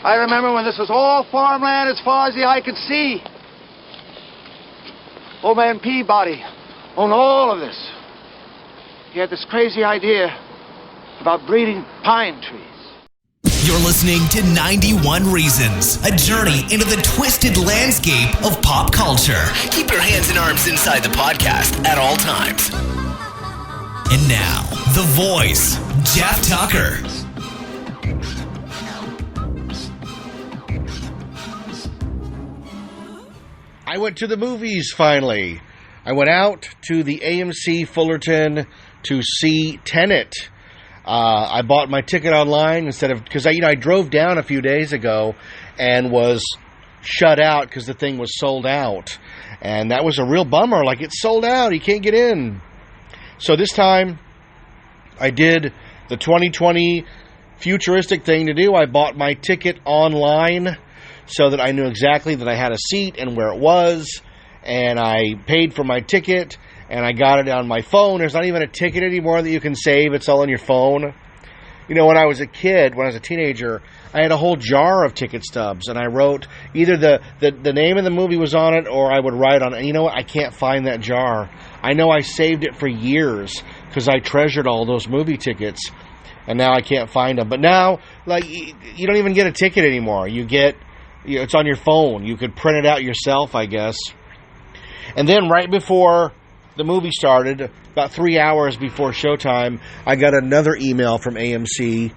I remember when this was all farmland as far as the eye could see. Old man Peabody owned all of this. He had this crazy idea about breeding pine trees. You're listening to 91 Reasons, a journey into the twisted landscape of pop culture. Keep your hands and arms inside the podcast at all times. And now, the voice, Jeff Tucker. I went to the movies finally. I went out to the AMC Fullerton to see Tenet. I bought my ticket online instead of, because I drove down a few days ago and was shut out because the thing was sold out. And that was a real bummer. Like, it's sold out. You can't get in. So this time, I did the 2020 futuristic thing to do. I bought my ticket online so that I knew exactly that I had a seat and where it was. And I paid for my ticket. And I got it on my phone. There's not even a ticket anymore that you can save. It's all on your phone. You know, when I was a kid, when I was a teenager, I had a whole jar of ticket stubs. And I wrote either the name of the movie was on it, or I would write on it. And you know what? I can't find that jar. I know I saved it for years because I treasured all those movie tickets. And now I can't find them. But now, like, you don't even get a ticket anymore. It's on your phone. You could print it out yourself, I guess. And then right before the movie started, about 3 hours before showtime, I got another email from AMC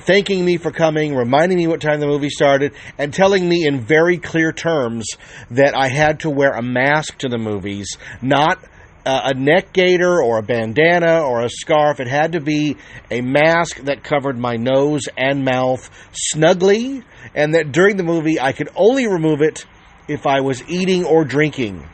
thanking me for coming, reminding me what time the movie started, and telling me in very clear terms that I had to wear a mask to the movies, not a neck gaiter or a bandana or a scarf. It had to be a mask that covered my nose and mouth snugly, and that during the movie I could only remove it if I was eating or drinking.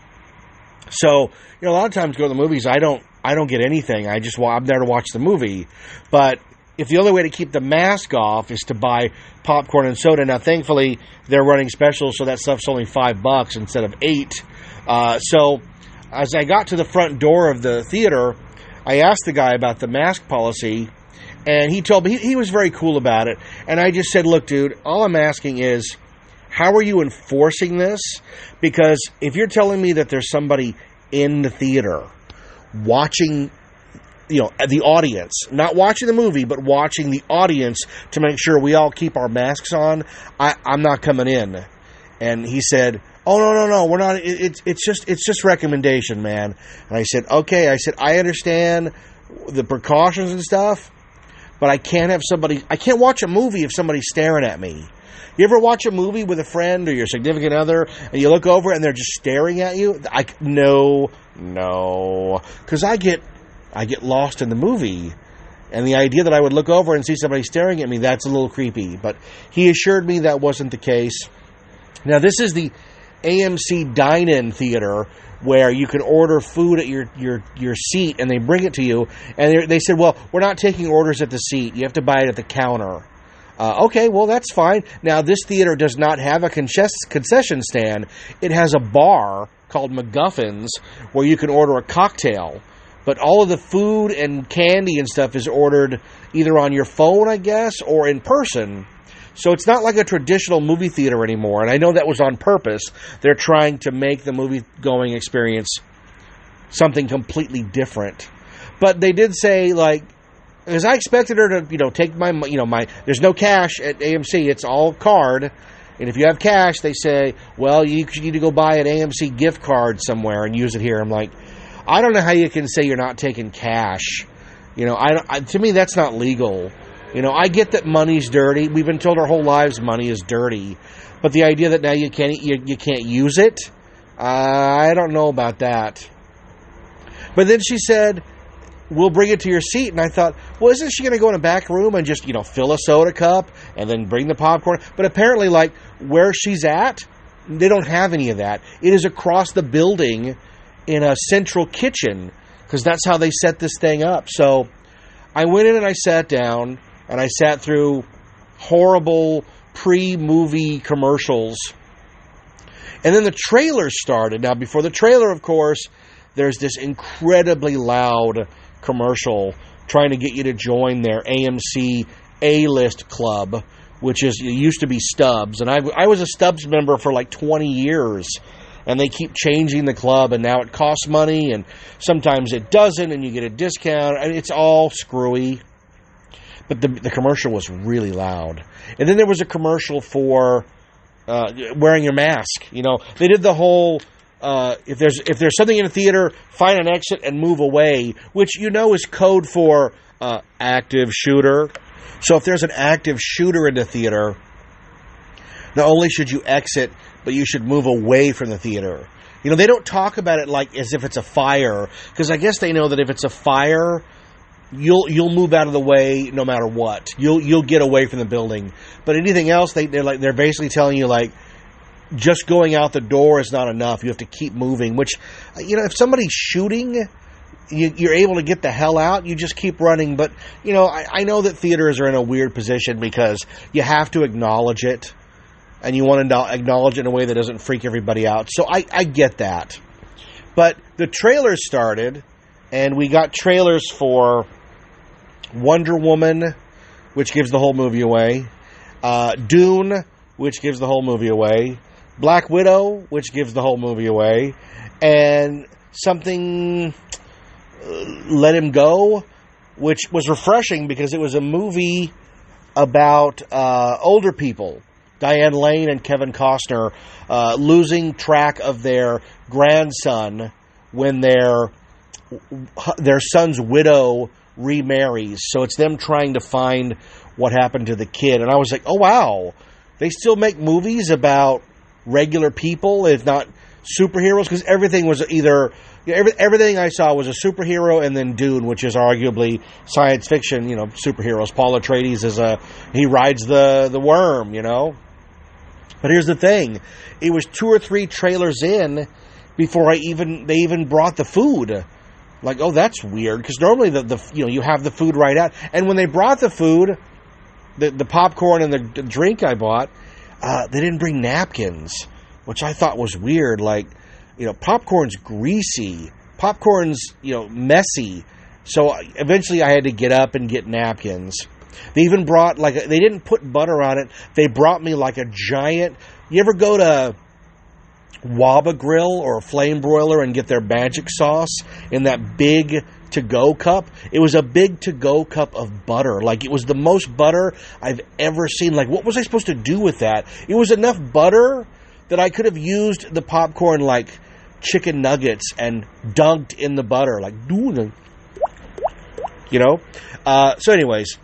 So, a lot of times go to the movies, I don't get anything. I'm there to watch the movie. But if the only way to keep the mask off is to buy popcorn and soda, now thankfully they're running specials, so that stuff's only $5 instead of $8. So as I got to the front door of the theater, I asked the guy about the mask policy, and he told me he was very cool about it. And I just said, look, dude, all I'm asking is, how are you enforcing this? Because if you're telling me that there's somebody in the theater watching, the audience, not watching the movie, but watching the audience to make sure we all keep our masks on, I'm not coming in. And he said, oh, no, we're not. It's just recommendation, man. And I said, okay. I said, I understand the precautions and stuff, but I can't watch a movie if somebody's staring at me. You ever watch a movie with a friend or your significant other, and you look over and they're just staring at you? No, because I get lost in the movie, and the idea that I would look over and see somebody staring at me, that's a little creepy. But he assured me that wasn't the case. Now, this is the AMC Dine-In Theater, where you can order food at your seat, and they bring it to you. And they said, well, we're not taking orders at the seat. You have to buy it at the counter. Okay, well, that's fine. Now, this theater does not have a concession stand. It has a bar called McGuffin's where you can order a cocktail. But all of the food and candy and stuff is ordered either on your phone, I guess, or in person. So it's not like a traditional movie theater anymore. And I know that was on purpose. They're trying to make the movie-going experience something completely different. But they did say, because I expected her to, take my, there's no cash at AMC. It's all card. And if you have cash, they say, well, you need to go buy an AMC gift card somewhere and use it here. I'm like, I don't know how you can say you're not taking cash. To me, that's not legal. I get that money's dirty. We've been told our whole lives money is dirty. But the idea that now you can't use it, I don't know about that. But then she said, we'll bring it to your seat. And I thought, well, isn't she going to go in a back room and just, fill a soda cup and then bring the popcorn? But apparently, where she's at, they don't have any of that. It is across the building in a central kitchen, because that's how they set this thing up. So I went in and I sat down, and I sat through horrible pre-movie commercials. And then the trailer started. Now, before the trailer, of course, there's this incredibly loud commercial trying to get you to join their AMC A-list club, which is, it used to be Stubbs. And I was a Stubbs member for like 20 years. And they keep changing the club, and now it costs money, and sometimes it doesn't, and you get a discount. I mean, it's all screwy. But the commercial was really loud. And then there was a commercial for wearing your mask. You know, they did the whole, if there's something in a theater, find an exit and move away, which you know is code for active shooter. So if there's an active shooter in the theater, not only should you exit, but you should move away from the theater. You know, they don't talk about it like as if it's a fire, because I guess they know that if it's a fire, you'll move out of the way no matter what. You'll get away from the building. But anything else, they're basically telling you, like, just going out the door is not enough. You have to keep moving. Which, you know, if somebody's shooting, you're able to get the hell out. You just keep running. But you know, I know that theaters are in a weird position because you have to acknowledge it. And you want to acknowledge it in a way that doesn't freak everybody out. So I get that. But the trailers started, and we got trailers for Wonder Woman, which gives the whole movie away. Dune, which gives the whole movie away. Black Widow, which gives the whole movie away. And something, Let Him Go, which was refreshing because it was a movie about older people. Diane Lane and Kevin Costner losing track of their grandson when their son's widow remarries. So it's them trying to find what happened to the kid. And I was like, oh, wow. They still make movies about regular people, if not superheroes? Because everything was either... everything I saw was a superhero, and then Dune, which is arguably science fiction, you know, superheroes. Paul Atreides he rides the worm, you know. But here's the thing. It was 2 or 3 trailers in before they even brought the food. Like, oh, that's weird. Because normally you have the food right out. And when they brought the food, the popcorn and the drink I bought, they didn't bring napkins, which I thought was weird. Like, you know, popcorn's greasy. Popcorn's, you know, messy. So eventually I had to get up and get napkins. They even brought, they didn't put butter on it. They brought me like a giant... You ever go to Waba Grill or a Flame Broiler and get their magic sauce in that big to-go cup? It was a big to-go cup of butter. Like, it was the most butter I've ever seen. Like, what was I supposed to do with that? It was enough butter that I could have used the popcorn like chicken nuggets and dunked in the butter. Like, you know? So anyways...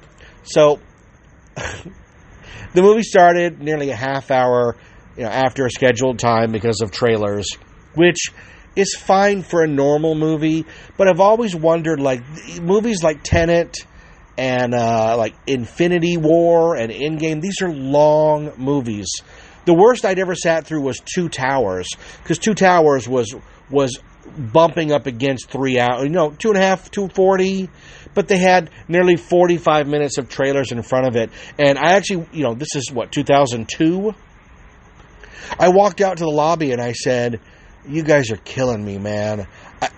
So, the movie started nearly a half hour, you know, after a scheduled time because of trailers, which is fine for a normal movie. But I've always wondered, like, movies like Tenet and like Infinity War and Endgame, these are long movies. The worst I'd ever sat through was Two Towers, because Two Towers was bumping up against 3 hours, you know, 2.5, 240. But they had nearly 45 minutes of trailers in front of it. And I actually, you know, this is, 2002? I walked out to the lobby and I said, you guys are killing me, man.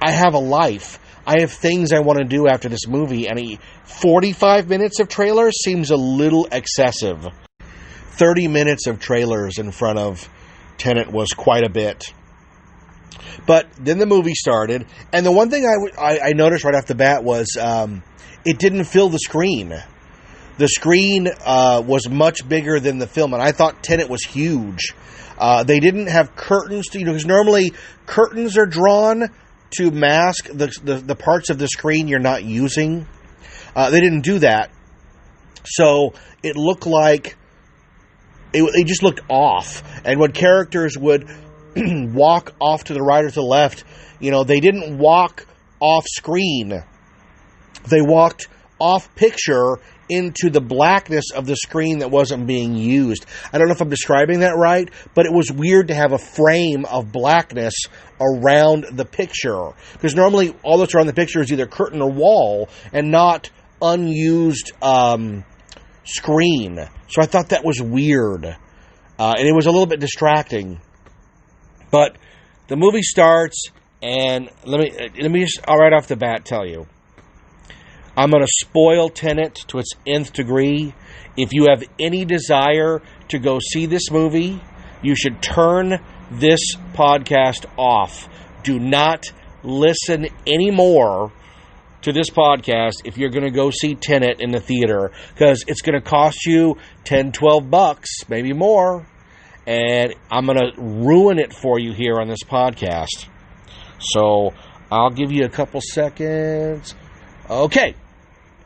I have a life. I have things I want to do after this movie. And 45 minutes of trailers seems a little excessive. 30 minutes of trailers in front of Tenet was quite a bit. But then the movie started, and the one thing I noticed right off the bat was it didn't fill the screen. The screen was much bigger than the film, and I thought Tenet was huge. They didn't have curtains, because normally curtains are drawn to mask the parts of the screen you're not using. They didn't do that, so it looked like it just looked off. And when characters would walk off to the right or to the left, you know, they didn't walk off screen. They walked off picture into the blackness of the screen that wasn't being used. I don't know if I'm describing that right, but it was weird to have a frame of blackness around the picture. Because normally all that's around the picture is either curtain or wall and not unused screen. So I thought that was weird. And it was a little bit distracting. But the movie starts, and let me just right off the bat tell you, I'm going to spoil Tenet to its nth degree. If you have any desire to go see this movie, you should turn this podcast off. Do not listen anymore to this podcast if you're going to go see Tenet in the theater, because it's going to cost you $10-12, maybe more, and I'm going to ruin it for you here on this podcast. So I'll give you a couple seconds. Okay.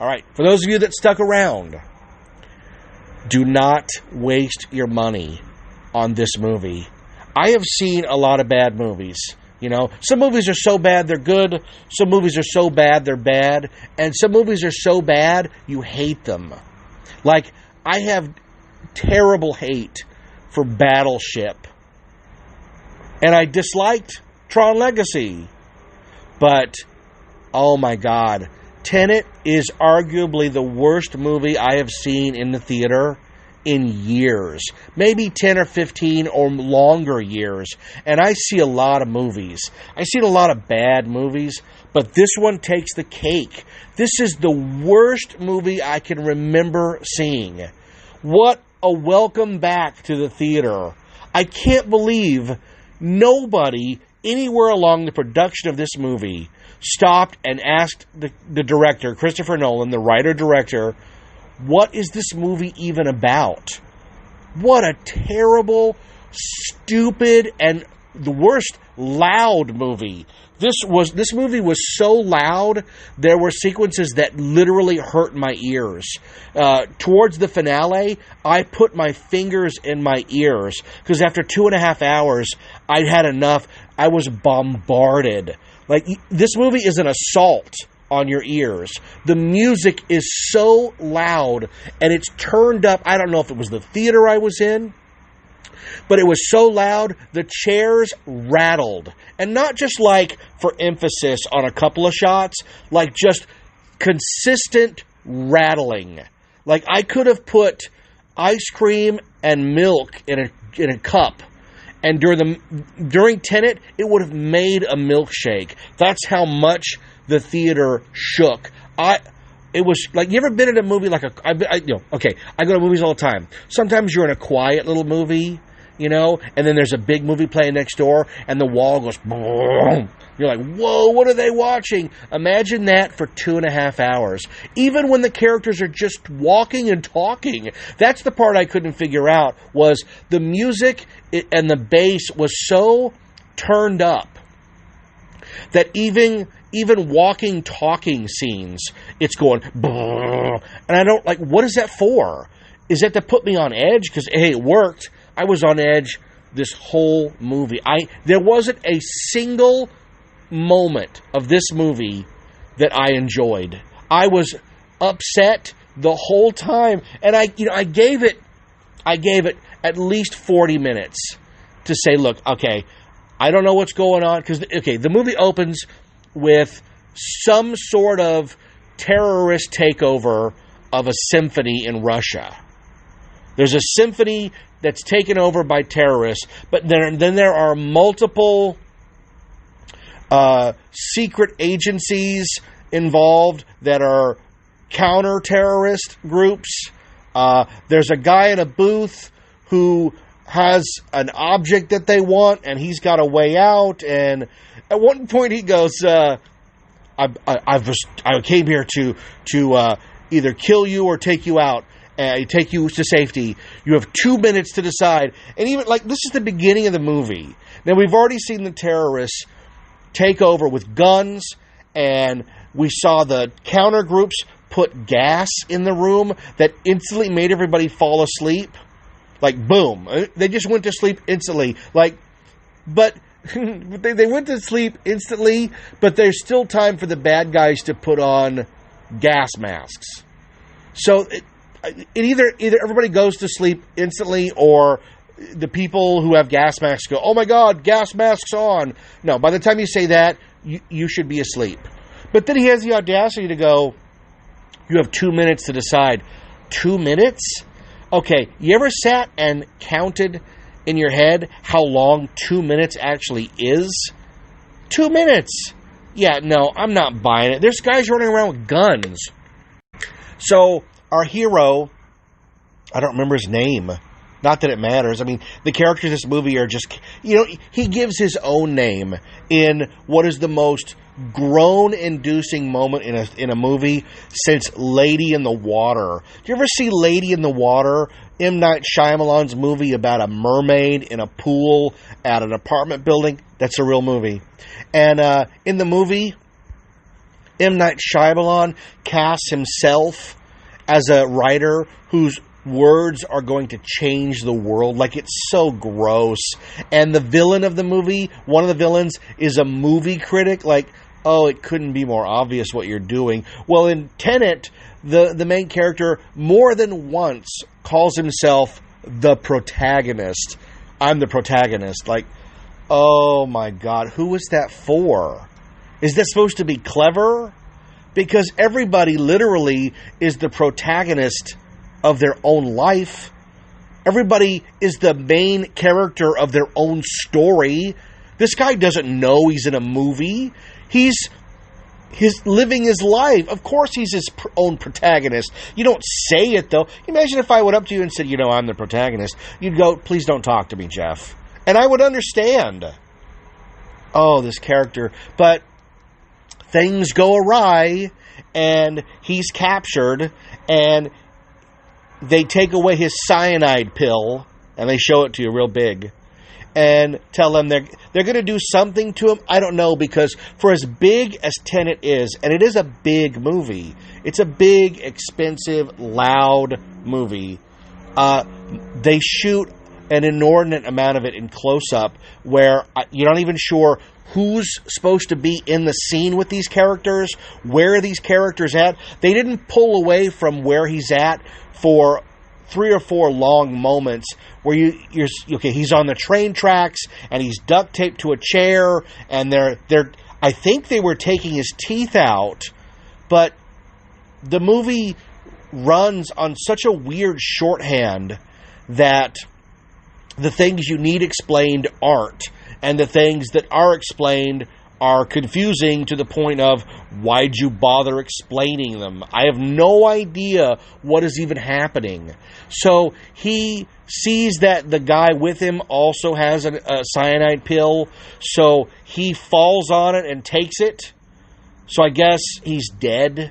All right. For those of you that stuck around, do not waste your money on this movie. I have seen a lot of bad movies. You know, some movies are so bad they're good. Some movies are so bad they're bad. And some movies are so bad you hate them. Like, I have terrible hate for Battleship. And I disliked Tron Legacy. But, oh my God, Tenet is arguably the worst movie I have seen in the theater in years. Maybe 10 or 15 or longer years. And I see a lot of movies. I see a lot of bad movies, but this one takes the cake. This is the worst movie I can remember seeing. What a welcome back to the theater. I can't believe nobody anywhere along the production of this movie stopped and asked the director, Christopher Nolan, the writer-director, what is this movie even about? What a terrible, stupid, and the worst, loud movie. This movie was so loud, there were sequences that literally hurt my ears. Towards the finale, I put my fingers in my ears, because after 2.5 hours, I'd had enough. I was bombarded. Like, this movie is an assault on your ears. The music is so loud, and it's turned up. I don't know if it was the theater I was in, but it was so loud, the chairs rattled. And not just like for emphasis on a couple of shots, like just consistent rattling. Like, I could have put ice cream and milk in a cup, and during Tenet, it would have made a milkshake. That's how much the theater shook. It was like, you ever been in a movie like I go to movies all the time. Sometimes you're in a quiet little movie, you know, and then there's a big movie playing next door, and the wall goes boom. You're like, whoa, what are they watching? Imagine that for 2.5 hours. Even when the characters are just walking and talking. That's the part I couldn't figure out, was the music and the bass was so turned up that even walking, talking scenes, it's going, and I don't, like, what is that for? Is that to put me on edge? Because, hey, it worked. I was on edge this whole movie. There wasn't a single moment of this movie that I enjoyed. I was upset the whole time, and I gave it at least 40 minutes to say, look, okay, I don't know what's going on, because the movie opens with some sort of terrorist takeover of a symphony in Russia. There's a symphony that's taken over by terrorists, but then there are multiple secret agencies involved that are counter-terrorist groups. There's a guy in a booth who has an object that they want, and he's got a way out. And at one point, he goes, "I came here to either kill you or take you out, take you to safety. You have 2 minutes to decide." And even like, this is the beginning of the movie. Now, we've already seen the terrorists take over with guns, and we saw the counter groups put gas in the room that instantly made everybody fall asleep. Like, boom. They just went to sleep instantly. Like, but they went to sleep instantly, but there's still time for the bad guys to put on gas masks. So either everybody goes to sleep instantly, or the people who have gas masks go, "Oh my God, gas masks on." No, by the time you say that, you should be asleep. But then he has the audacity to go, "You have 2 minutes to decide." 2 minutes? Okay, you ever sat and counted in your head how long 2 minutes actually is? 2 minutes. Yeah, no, I'm not buying it. There's guys running around with guns. So our hero, I don't remember his name. Not that it matters. I mean, the characters in this movie are just, he gives his own name in what is the most groan-inducing moment in a movie since Lady in the Water. Do you ever see Lady in the Water? M. Night Shyamalan's movie about a mermaid in a pool at an apartment building. That's a real movie. And in the movie, M. Night Shyamalan casts himself as a writer whose words are going to change the world. Like, it's so gross. And the villain of the movie, one of the villains, is a movie critic. Like, oh, it couldn't be more obvious what you're doing. Well, in Tenet, the main character more than once calls himself the protagonist. I'm the protagonist. Like, oh my God, who is that for? Is that supposed to be clever? Because everybody literally is the protagonist of their own life. Everybody is the main character of their own story. This guy doesn't know he's in a movie. He's living his life. Of course he's his own protagonist. You don't say it, though. Imagine if I went up to you and said, I'm the protagonist. You'd go, please don't talk to me, Jeff. And I would understand. Oh, this character. But things go awry, and he's captured, and they take away his cyanide pill, and they show it to you real big, and tell him they're going to do something to him. I don't know, because for as big as Tenet is, and it is a big movie, it's a big, expensive, loud movie, they shoot an inordinate amount of it in close-up, where you're not even sure who's supposed to be in the scene with these characters, where are these characters at. They didn't pull away from where he's at for 3 or 4 long moments where you're okay, he's on the train tracks and he's duct taped to a chair, and they're I think they were taking his teeth out, but the movie runs on such a weird shorthand that the things you need explained aren't, and the things that are explained are confusing to the point of, why'd you bother explaining them? I have no idea what is even happening. So he sees that the guy with him also has a cyanide pill, so he falls on it and takes it. So I guess he's dead.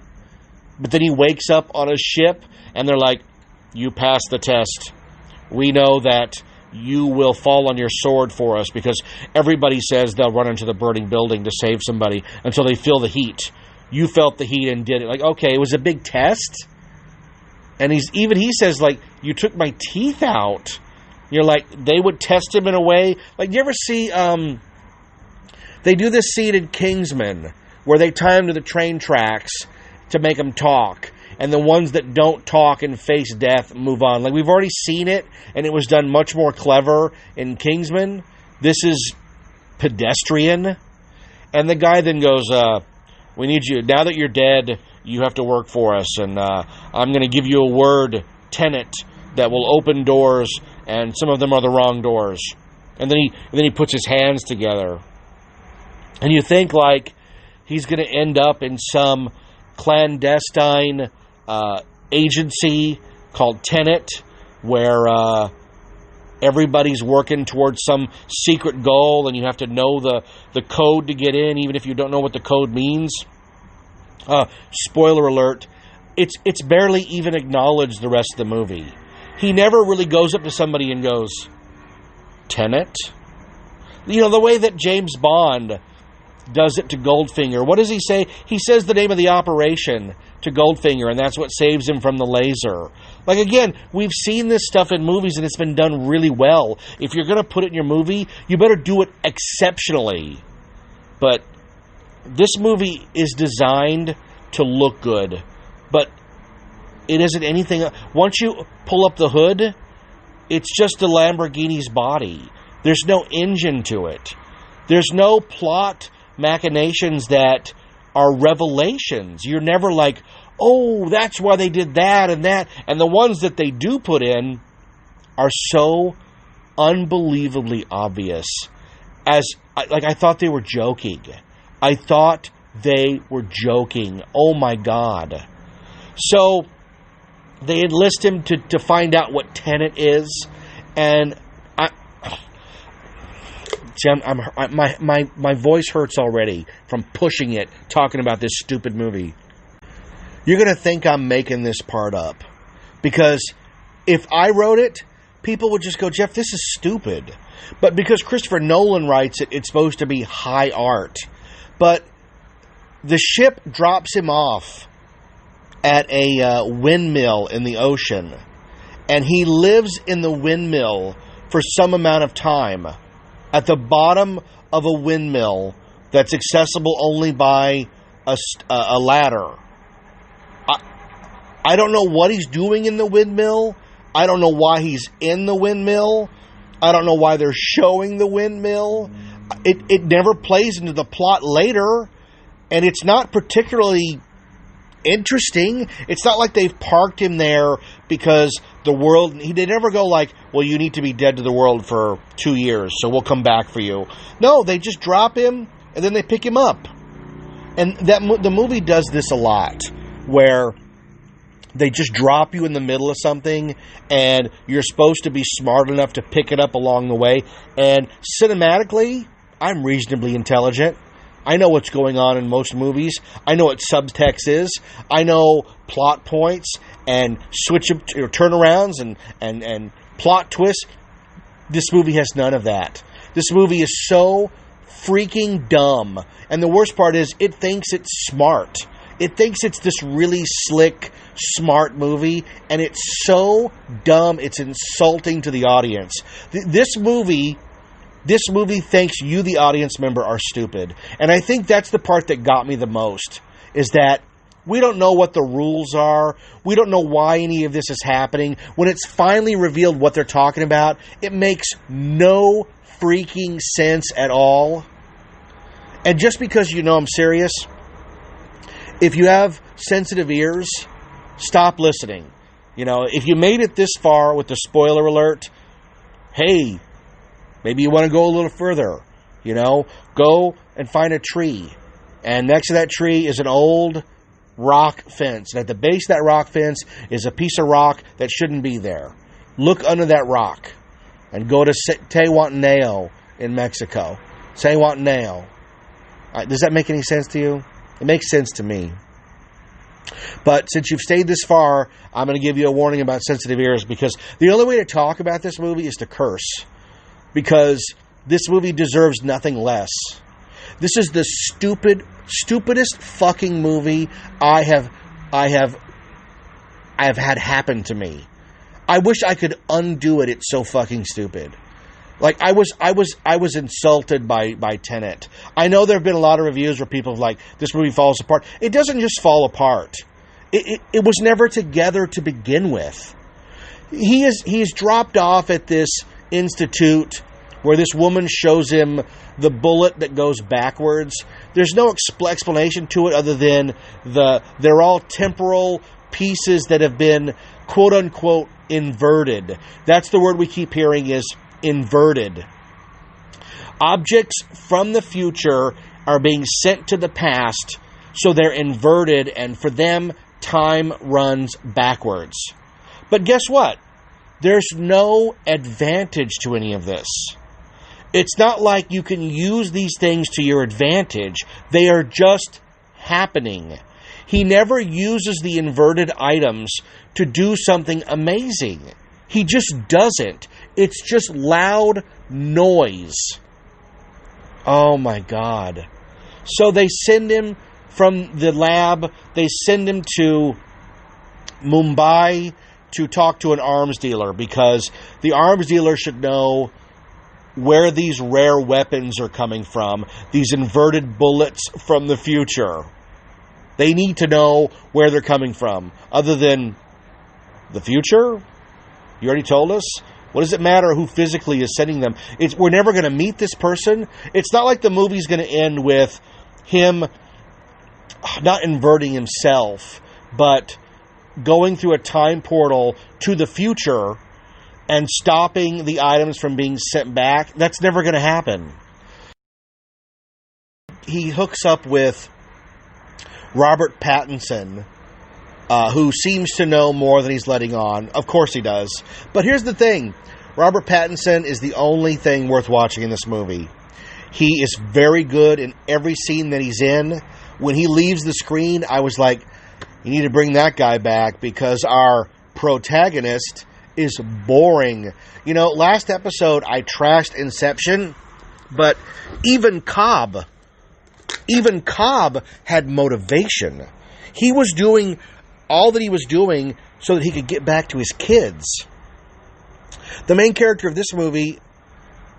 But then he wakes up on a ship, and they're like, you passed the test. We know that you will fall on your sword for us, because everybody says they'll run into the burning building to save somebody until they feel the heat. You felt the heat and did it. Like, okay, it was a big test. And he says, like, you took my teeth out. You're like, they would test him in a way. Like, you ever see, they do this scene in Kingsman where they tie him to the train tracks to make him talk. And the ones that don't talk and face death move on. Like, we've already seen it, and it was done much more clever in Kingsman. This is pedestrian. And the guy then goes, we need you, now that you're dead, you have to work for us. And I'm going to give you a word, Tenet, that will open doors, and some of them are the wrong doors. And then he puts his hands together. And you think, like, he's going to end up in some clandestine agency called Tenet, where everybody's working towards some secret goal, and you have to know the code to get in, even if you don't know what the code means. Spoiler alert, it's barely even acknowledged the rest of the movie. He never really goes up to somebody and goes, Tenet? The way that James Bond does it to Goldfinger. What does he say? He says the name of the operation to Goldfinger, and that's what saves him from the laser. Like, again, we've seen this stuff in movies, and it's been done really well. If you're going to put it in your movie, you better do it exceptionally. But this movie is designed to look good, but it isn't anything. Once you pull up the hood, it's just a Lamborghini's body. There's no engine to it. There's no plot machinations that are revelations. You're never like, oh, that's why they did that and that. And the ones that they do put in are so unbelievably obvious. I thought they were joking. I thought they were joking. Oh my God. So they enlist him to find out what Tenet is, and my voice hurts already from pushing it, talking about this stupid movie. You're going to think I'm making this part up. Because if I wrote it, people would just go, Jeff, this is stupid. But because Christopher Nolan writes it, it's supposed to be high art. But the ship drops him off at a windmill in the ocean. And he lives in the windmill for some amount of time. At the bottom of a windmill that's accessible only by a ladder. I don't know what he's doing in the windmill. I don't know why he's in the windmill. I don't know why they're showing the windmill. It never plays into the plot later. And it's not particularly interesting. It's not like they've parked him there because the world... They never go like, well, you need to be dead to the world for 2 years, so we'll come back for you. No, they just drop him, and then they pick him up. And the movie does this a lot, where they just drop you in the middle of something, and you're supposed to be smart enough to pick it up along the way. And cinematically, I'm reasonably intelligent. I know what's going on in most movies. I know what subtext is. I know plot points and turnarounds and plot twists. This movie has none of that. This movie is so freaking dumb. And the worst part is, it thinks it's smart. It thinks it's this really slick, smart movie, and it's so dumb, it's insulting to the audience. This movie thinks you, the audience member, are stupid. And I think that's the part that got me the most, is that we don't know what the rules are. We don't know why any of this is happening. When it's finally revealed what they're talking about, it makes no freaking sense at all. And just because you know I'm serious, if you have sensitive ears, stop listening. You know, if you made it this far with the spoiler alert, hey, maybe you want to go a little further. You know, go and find a tree. And next to that tree is an old rock fence. And at the base of that rock fence is a piece of rock that shouldn't be there. Look under that rock. And go to Tehuantepec in Mexico. Tehuantepec. Does that make any sense to you? It makes sense to me. But since you've stayed this far, I'm going to give you a warning about sensitive ears, because the only way to talk about this movie is to curse. Because this movie deserves nothing less. This is the stupidest fucking movie I have had happen to me. I wish I could undo it. It's so fucking stupid. Like, I was insulted by Tenet. I know there have been a lot of reviews where people have like, this movie falls apart. It doesn't just fall apart. It was never together to begin with. He's dropped off at this institute where this woman shows him the bullet that goes backwards. There's no explanation to it other than they're all temporal pieces that have been quote unquote inverted. That's the word we keep hearing, is inverted. Objects from the future are being sent to the past, so they're inverted, and for them, time runs backwards. But guess what? There's no advantage to any of this. It's not like you can use these things to your advantage. They are just happening. He never uses the inverted items to do something amazing. He just doesn't. It's just loud noise. Oh my God. So they send him from the lab, they send him to Mumbai to talk to an arms dealer, because the arms dealer should know where these rare weapons are coming from, these inverted bullets from the future. They need to know where they're coming from. Other than the future? You already told us? What does it matter who physically is sending them? We're never going to meet this person. It's not like the movie's going to end with him not inverting himself, but going through a time portal to the future and stopping the items from being sent back. That's never going to happen. He hooks up with Robert Pattinson who seems to know more than he's letting on. Of course he does. But here's the thing. Robert Pattinson is the only thing worth watching in this movie. He is very good in every scene that he's in. When he leaves the screen, I was like, you need to bring that guy back because our protagonist is boring. You know, last episode I trashed Inception, but even Cobb had motivation. He was doing all that he was doing so that he could get back to his kids. The main character of this movie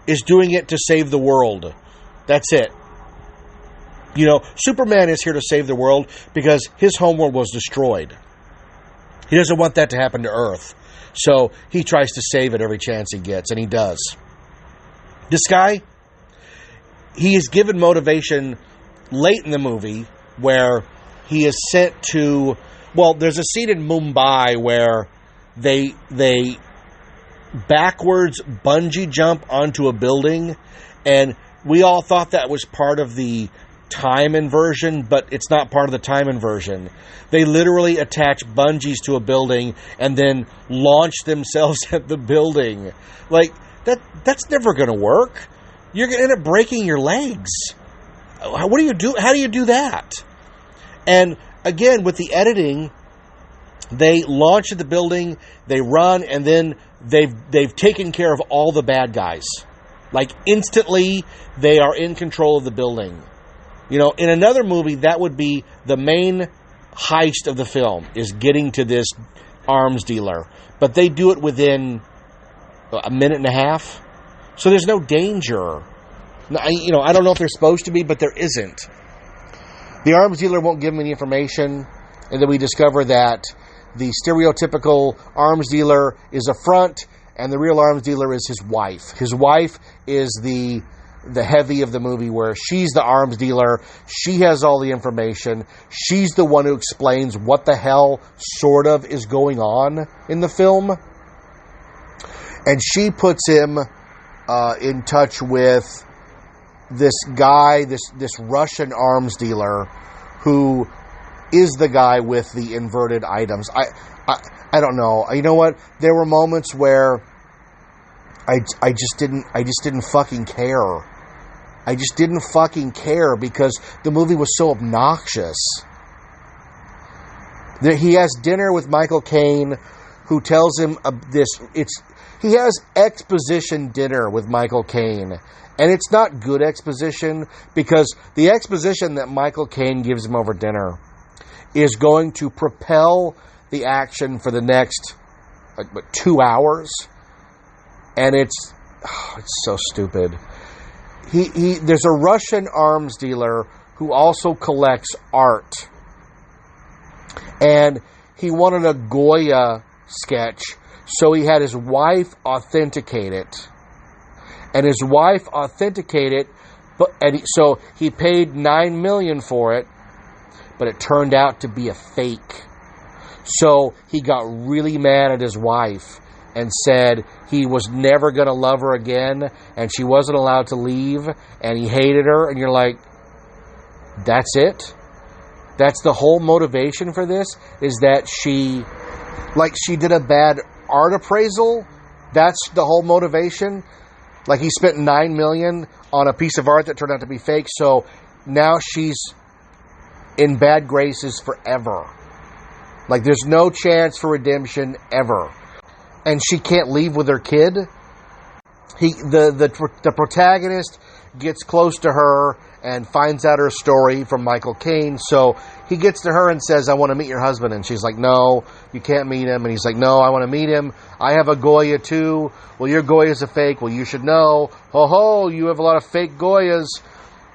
is doing it to save the world. That's it. You know, Superman is here to save the world because his homeworld was destroyed. He doesn't want that to happen to Earth. So he tries to save it every chance he gets, and he does. This guy, he is given motivation late in the movie where he is sent to... Well, there's a scene in Mumbai where they backwards bungee jump onto a building, and we all thought that was part of the time inversion, but it's not part of the time inversion. They literally attach bungees to a building and then launch themselves at the building. Like, that's never going to work. You're going to end up breaking your legs. What do you do? How do you do that? And again, with the editing, they launch at the building, they run, and then they've taken care of all the bad guys. Like, instantly, they are in control of the building. You know, in another movie, that would be the main heist of the film, is getting to this arms dealer. But they do it within a minute and a half. So there's no danger. I don't know if they're supposed to be, but there isn't. The arms dealer won't give them any information. And then we discover that the stereotypical arms dealer is a front, and the real arms dealer is his wife. His wife is the heavy of the movie, where she's the arms dealer. She has all the information. She's the one who explains what the hell sort of is going on in the film. And she puts him in touch with this guy, this Russian arms dealer, who is the guy with the inverted items. I don't know. You know what? There were moments where I just didn't fucking care. I just didn't fucking care because the movie was so obnoxious. He has dinner with Michael Caine, who tells him he has exposition dinner with Michael Caine. And it's not good exposition, because the exposition that Michael Caine gives him over dinner is going to propel the action for the next 2 hours. And it's so stupid. There's a Russian arms dealer who also collects art. And he wanted a Goya sketch, so he had his wife authenticate it. And his wife authenticated it, so he paid $9 million for it, but it turned out to be a fake. So he got really mad at his wife and said he was never going to love her again, and she wasn't allowed to leave, and he hated her. And you're like, that's it? That's the whole motivation for this? Is that she did a bad art appraisal? That's the whole motivation? Like, he spent $9 million on a piece of art that turned out to be fake, so now she's in bad graces forever. Like, there's no chance for redemption ever. And she can't leave with her kid. The protagonist gets close to her and finds out her story from Michael Caine. So he gets to her and says, I want to meet your husband. And she's like, no, you can't meet him. And he's like, no, I want to meet him. I have a Goya too. Well, your Goya's a fake. Well, you should know. Ho ho, you have a lot of fake Goyas.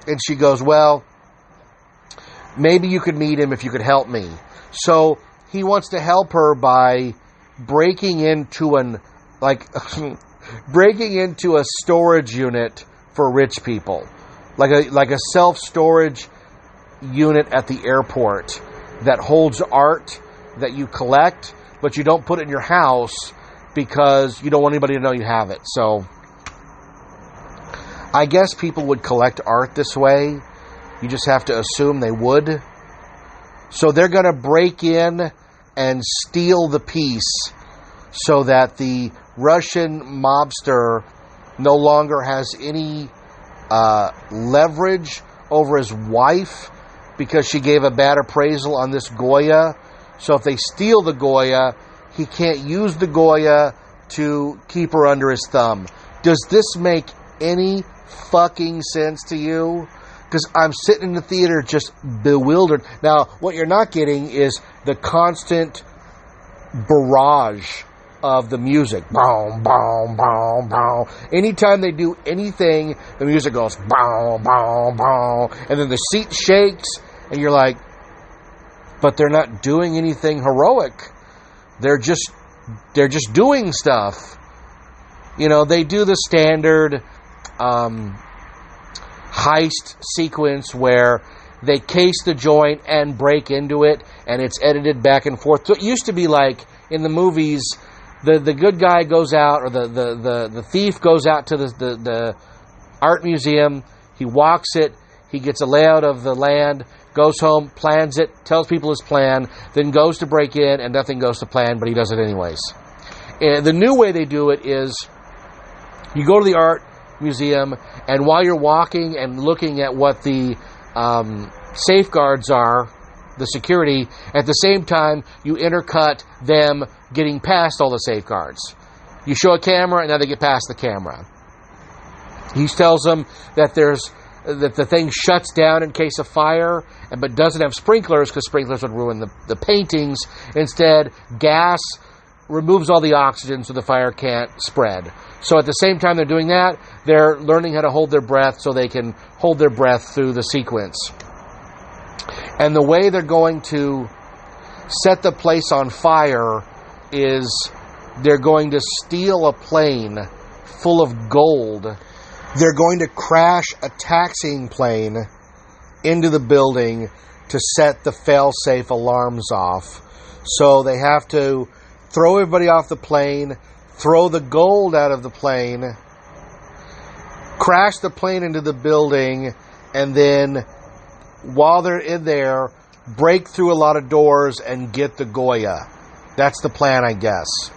And she goes, well, maybe you could meet him if you could help me. So he wants to help her by breaking into a storage unit for rich people, like a self-storage unit at the airport that holds art that you collect, but you don't put it in your house because you don't want anybody to know you have it. So I guess people would collect art this way. You just have to assume they would. So they're going to break in and steal the piece so that the Russian mobster no longer has any leverage over his wife because she gave a bad appraisal on this Goya. So if they steal the Goya, he can't use the Goya to keep her under his thumb. Does this make any fucking sense to you? Because I'm sitting in the theater just bewildered. Now, what you're not getting is the constant barrage of the music. Boom, boom, boom, boom. Anytime they do anything, the music goes boom, boom, boom. And then the seat shakes, and you're like, but they're not doing anything heroic. They're just doing stuff. You know, they do the standard heist sequence where they case the joint and break into it, and it's edited back and forth. So it used to be like in the movies, the good guy goes out, or the thief goes out to the art museum, he walks it, he gets a layout of the land, goes home, plans it, tells people his plan, then goes to break in, and nothing goes to plan, but he does it anyways. And the new way they do it is you go to the art museum, and while you're walking and looking at what the safeguards are, the security, at the same time you intercut them getting past all the safeguards. You show a camera, and now they get past the camera. He tells them that the thing shuts down in case of fire, but doesn't have sprinklers because sprinklers would ruin the paintings. Instead, gas removes all the oxygen so the fire can't spread. So at the same time they're doing that, they're learning how to hold their breath so they can hold their breath through the sequence. And the way they're going to set the place on fire is they're going to steal a plane full of gold. They're going to crash a taxiing plane into the building to set the fail-safe alarms off. So they have to throw everybody off the plane, throw the gold out of the plane, crash the plane into the building, and then while they're in there, break through a lot of doors and get the Goya. That's the plan, I guess.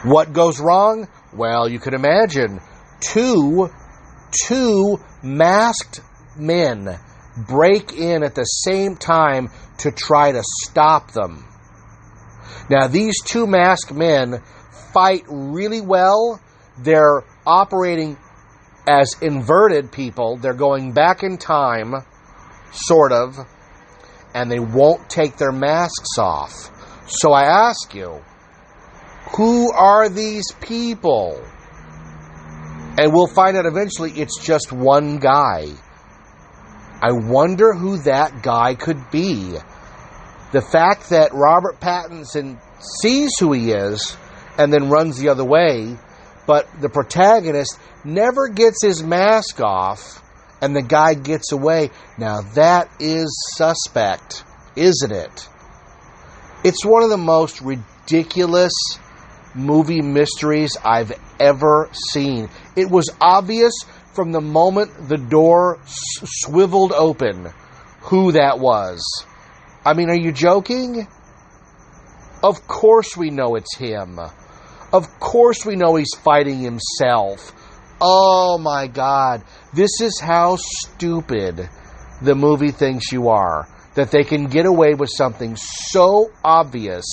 What goes wrong? Well, you can imagine two masked men break in at the same time to try to stop them. Now, these two masked men fight really well. They're operating as inverted people. They're going back in time, sort of, and they won't take their masks off. So I ask you, who are these people? And we'll find out eventually it's just one guy. I wonder who that guy could be. The fact that Robert Pattinson sees who he is and then runs the other way, but the protagonist never gets his mask off and the guy gets away. Now that is suspect, isn't it? It's one of the most ridiculous movie mysteries I've ever seen. It was obvious from the moment the door swiveled open who that was. I mean, are you joking? Of course we know it's him. Of course we know he's fighting himself. Oh my God. This is how stupid the movie thinks you are. That they can get away with something so obvious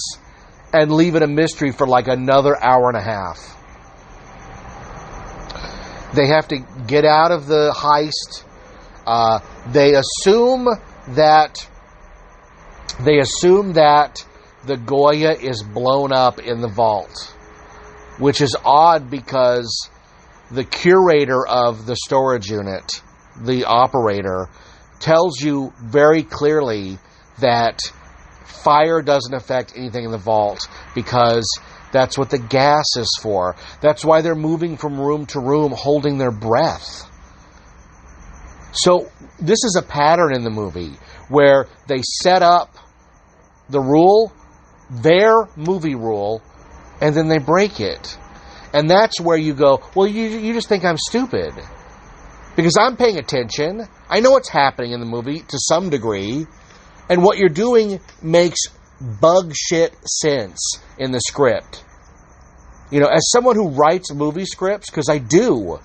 and leave it a mystery for like another hour and a half. They have to get out of the heist. They assume that the Goya is blown up in the vault, which is odd because the curator of the storage unit, the operator, tells you very clearly that fire doesn't affect anything in the vault because that's what the gas is for. That's why they're moving from room to room holding their breath. So this is a pattern in the movie where they set up the rule, their movie rule, and then they break it. And that's where you go, well, you just think I'm stupid. Because I'm paying attention. I know what's happening in the movie to some degree. And what you're doing makes bug shit sense in the script. You know, as someone who writes movie scripts, because I do,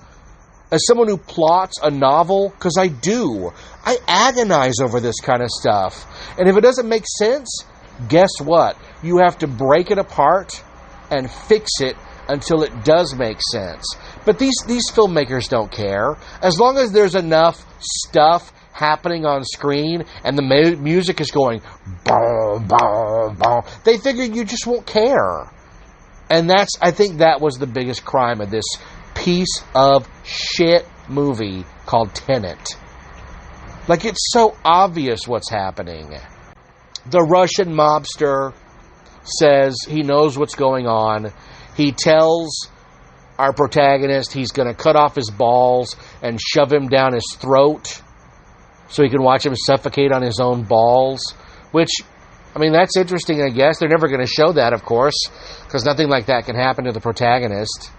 as someone who plots a novel, because I do, I agonize over this kind of stuff. And if it doesn't make sense, guess what? You have to break it apart and fix it until it does make sense. But these filmmakers don't care. As long as there's enough stuff happening on screen and the music is going boom, boom, boom, they figure you just won't care. And I think that was the biggest crime of this piece of shit movie called Tenet. Like, it's so obvious what's happening. The Russian mobster says he knows what's going on. He tells our protagonist he's going to cut off his balls and shove him down his throat so he can watch him suffocate on his own balls. Which, I mean, that's interesting, I guess. They're never going to show that, of course, because nothing like that can happen to the protagonist.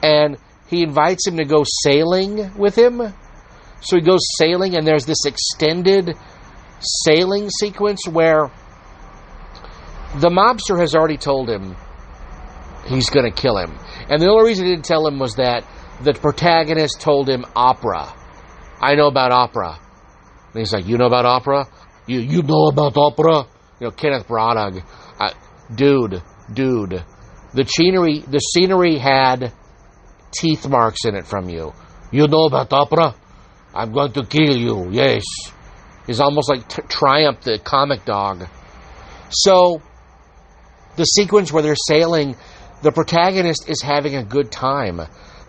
And he invites him to go sailing with him. So he goes sailing, and there's this extended sailing sequence where the mobster has already told him he's going to kill him. And the only reason he didn't tell him was that the protagonist told him opera. I know about opera. And he's like, you know about opera? You know about opera? You know, Kenneth Branagh. Dude. The scenery had teeth marks in it from you. You know about opera? I'm going to kill you, yes. He's almost like Triumph, the comic dog. So, the sequence where they're sailing, the protagonist is having a good time.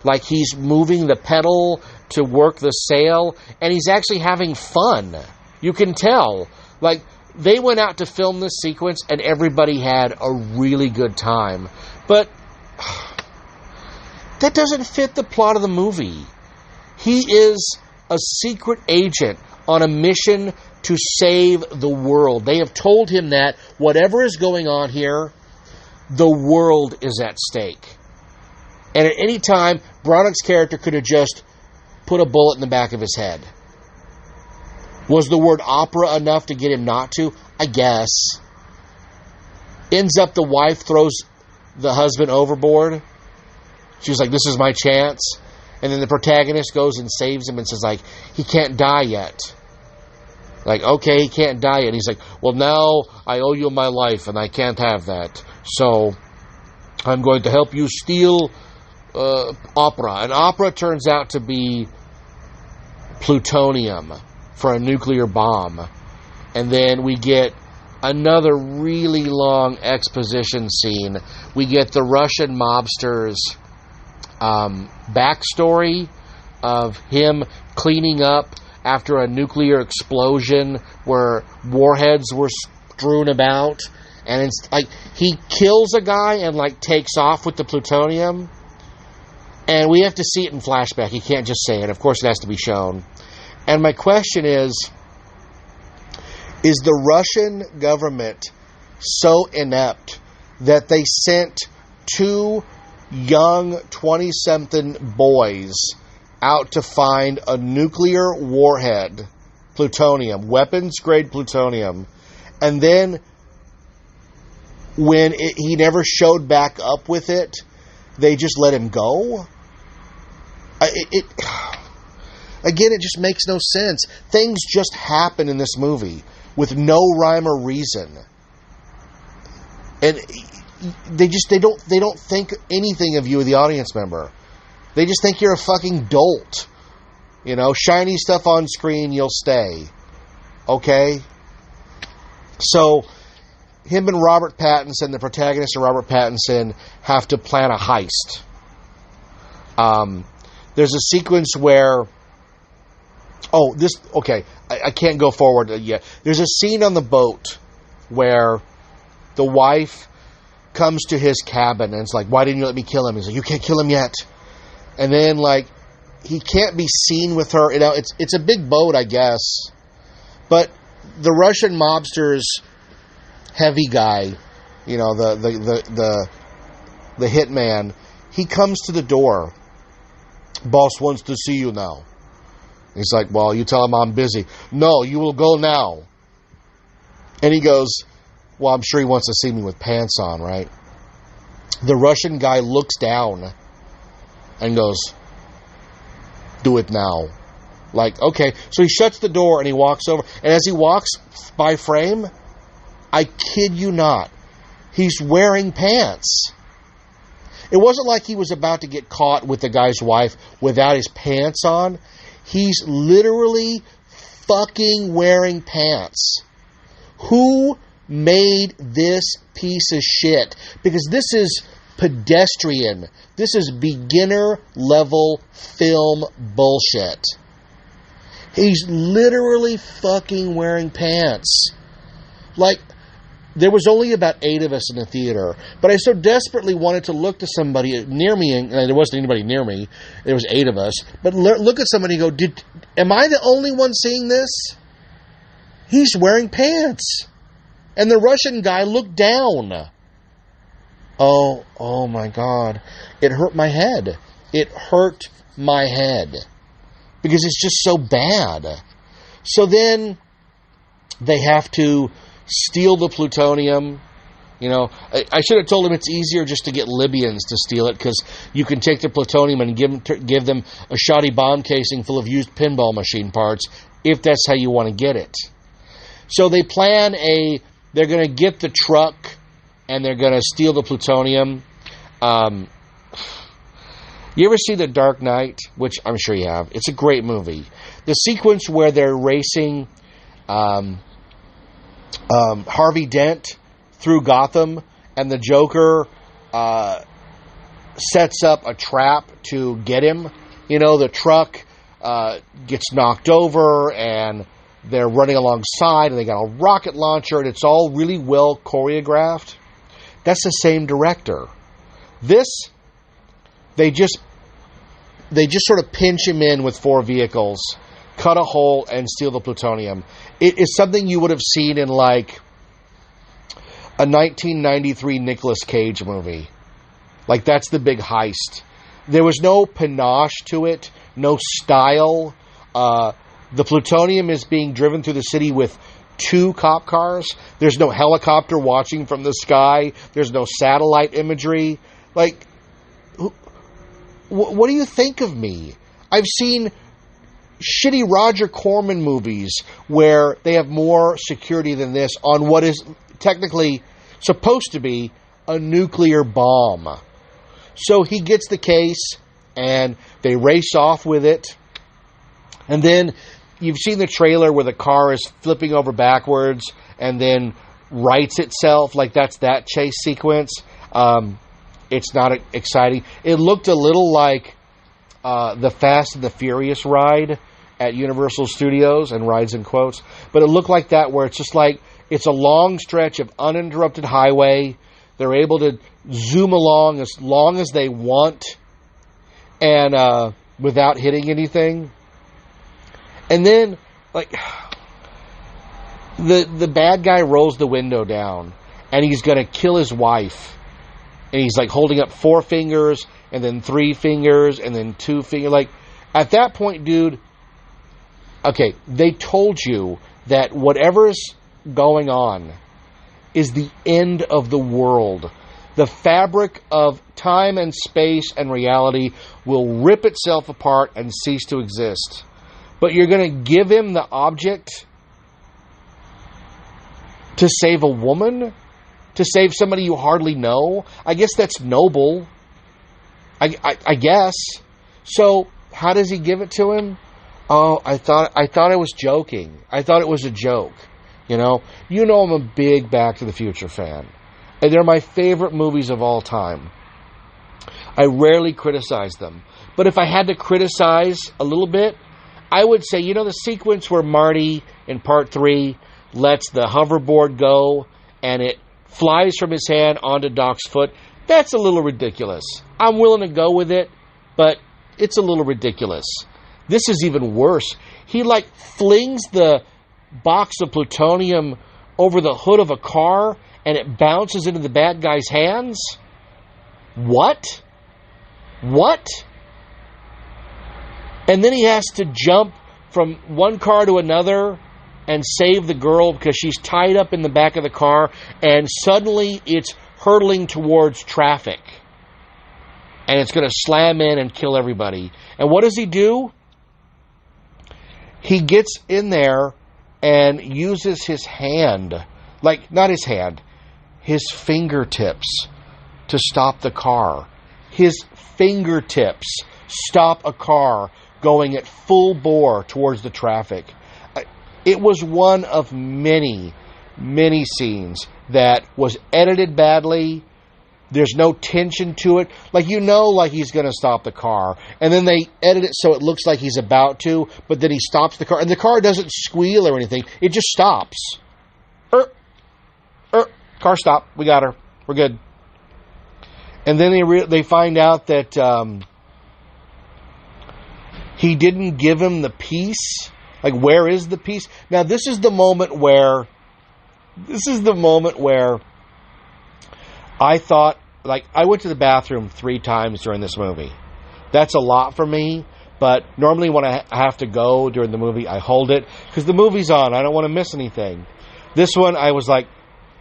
Like, he's moving the pedal to work the sail, and he's actually having fun. You can tell. Like, they went out to film this sequence, and everybody had a really good time. But that doesn't fit the plot of the movie. He is a secret agent on a mission to save the world. They have told him that whatever is going on here, the world is at stake. And at any time, Branagh's character could have just put a bullet in the back of his head. Was the word opera enough to get him not to? I guess. Ends up the wife throws the husband overboard. She's like, this is my chance. And then the protagonist goes and saves him and says, like, he can't die yet. Like, okay, he can't die yet. He's like, well, now I owe you my life and I can't have that. So I'm going to help you steal opera. And opera turns out to be plutonium for a nuclear bomb. And then we get another really long exposition scene. We get the Russian mobster's backstory of him cleaning up after a nuclear explosion where warheads were strewn about. And it's like he kills a guy and like takes off with the plutonium. And we have to see it in flashback. He can't just say it. Of course, it has to be shown. And my question is the Russian government so inept that they sent two young 20-something boys out to find a nuclear warhead, plutonium, weapons-grade plutonium, and then when he never showed back up with it, they just let him go? Again, it just makes no sense. Things just happen in this movie with no rhyme or reason. And they don't think anything of you, the audience member. They just think you're a fucking dolt. You know, shiny stuff on screen, you'll stay. Okay? So, him and Robert Pattinson, the protagonist of Robert Pattinson, have to plan a heist. There's a sequence where... I can't go forward yet. There's a scene on the boat where the wife comes to his cabin and it's like, why didn't you let me kill him? He's like, you can't kill him yet. And then, like, he can't be seen with her. You know, it's a big boat, I guess. But the Russian mobster's heavy guy, you know, the hitman, he comes to the door. Boss wants to see you now. He's like, well, you tell him I'm busy. No, you will go now. And he goes, well, I'm sure he wants to see me with pants on, right? The Russian guy looks down and goes, do it now. Like, okay. So he shuts the door and he walks over. And as he walks by frame, I kid you not, he's wearing pants. It wasn't like he was about to get caught with the guy's wife without his pants on. He's literally fucking wearing pants. Who made this piece of shit? Because this is pedestrian. This is beginner level film bullshit. He's literally fucking wearing pants. Like, there was only about 8 of us in the theater, but I so desperately wanted to look to somebody near me, and there wasn't anybody near me. There was 8 of us, but look at somebody and go, am I the only one seeing this? He's wearing pants. And the Russian guy looked down. Oh my God. It hurt my head. It hurt my head. Because it's just so bad. So then they have to steal the plutonium. You know, I should have told him it's easier just to get Libyans to steal it, because you can take the plutonium and give them a shoddy bomb casing full of used pinball machine parts, if that's how you want to get it. So they plan they're going to get the truck and they're going to steal the plutonium. You ever see The Dark Knight? Which I'm sure you have. It's a great movie. The sequence where they're racing Harvey Dent through Gotham, and the Joker sets up a trap to get him. You know, the truck gets knocked over, and they're running alongside, and they got a rocket launcher, and it's all really well choreographed. That's the same director. This, they just sort of pinch him in with 4 vehicles, cut a hole, and steal the plutonium. It is something you would have seen in, like, a 1993 Nicolas Cage movie. Like, that's the big heist. There was no panache to it, no style. The plutonium is being driven through the city with 2 cop cars. There's no helicopter watching from the sky. There's no satellite imagery. Like, what do you think of me? I've seen shitty Roger Corman movies where they have more security than this on what is technically supposed to be a nuclear bomb. So he gets the case, and they race off with it. And then you've seen the trailer where the car is flipping over backwards and then rights itself. Like, that's that chase sequence. It's not exciting. It looked a little like the Fast and the Furious ride at Universal Studios, and rides in quotes. But it looked like that, where it's just like, it's a long stretch of uninterrupted highway. They're able to zoom along as long as they want, and without hitting anything. And then, like, the bad guy rolls the window down, and he's going to kill his wife. And he's, like, holding up 4 fingers, and then 3 fingers, and then 2 fingers. Like, at that point, dude, okay, they told you that whatever's going on is the end of the world. The fabric of time and space and reality will rip itself apart and cease to exist. But you're going to give him the object to save a woman? To save somebody you hardly know? I guess that's noble. I guess. So, how does he give it to him? Oh, I thought I was joking. I thought it was a joke. You know I'm a big Back to the Future fan. And they're my favorite movies of all time. I rarely criticize them. But if I had to criticize a little bit, I would say, the sequence where Marty in part 3 lets the hoverboard go and it flies from his hand onto Doc's foot, that's a little ridiculous. I'm willing to go with it, but it's a little ridiculous. This is even worse. He, like, flings the box of plutonium over the hood of a car and it bounces into the bad guy's hands? What? And then he has to jump from one car to another and save the girl because she's tied up in the back of the car, and suddenly it's hurtling towards traffic. And it's going to slam in and kill everybody. And what does he do? He gets in there and uses his hand, like, not his hand, his fingertips to stop the car. His fingertips stop a car going at full bore towards the traffic. It was one of many, many scenes that was edited badly. There's no tension to it. Like, like he's going to stop the car. And then they edit it so it looks like he's about to, but then he stops the car. And the car doesn't squeal or anything. It just stops. Car stop. We got her. We're good. And then they find out that he didn't give him the piece. Like, where is the piece? Now, this is the moment where I thought, like, I went to the bathroom 3 times during this movie. That's a lot for me, but normally when I have to go during the movie, I hold it, because the movie's on. I don't want to miss anything. This one, I was like,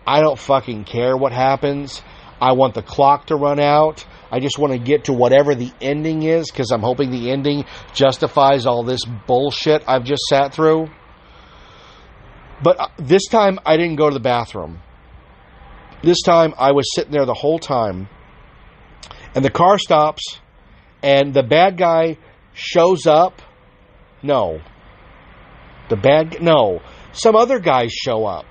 I don't fucking care what happens. I want the clock to run out. I just want to get to whatever the ending is, because I'm hoping the ending justifies all this bullshit I've just sat through. But this time, I didn't go to the bathroom. This time, I was sitting there the whole time, and the car stops, and the bad guy shows up. No. Some other guys show up.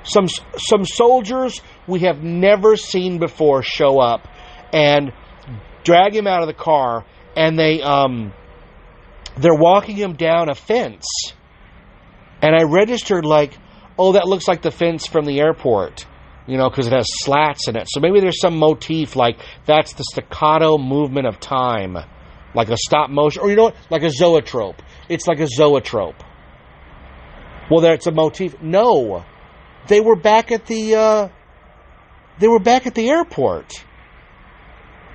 Some soldiers we have never seen before show up and drag him out of the car, and they're walking him down a fence. And I registered like, oh, that looks like the fence from the airport, because it has slats in it. So maybe there's some motif like that's the staccato movement of time, like a stop motion, or like a zoetrope. It's like a zoetrope. Well, it's a motif. No. They were back at the airport.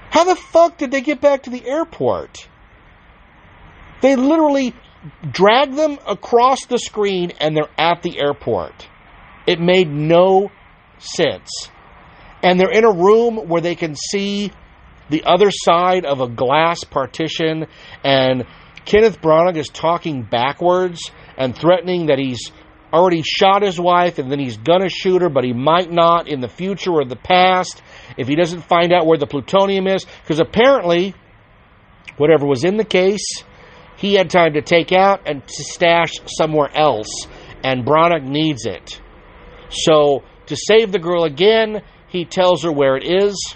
How the fuck did they get back to the airport? They literally dragged them across the screen and they're at the airport. It made no sense. And they're in a room where they can see the other side of a glass partition, and Kenneth Branagh is talking backwards and threatening that he's already shot his wife and then he's gonna shoot her, but he might not in the future or the past if he doesn't find out where the plutonium is, because apparently whatever was in the case he had time to take out and to stash somewhere else, and Branagh needs it. So to save the girl again, he tells her where it is,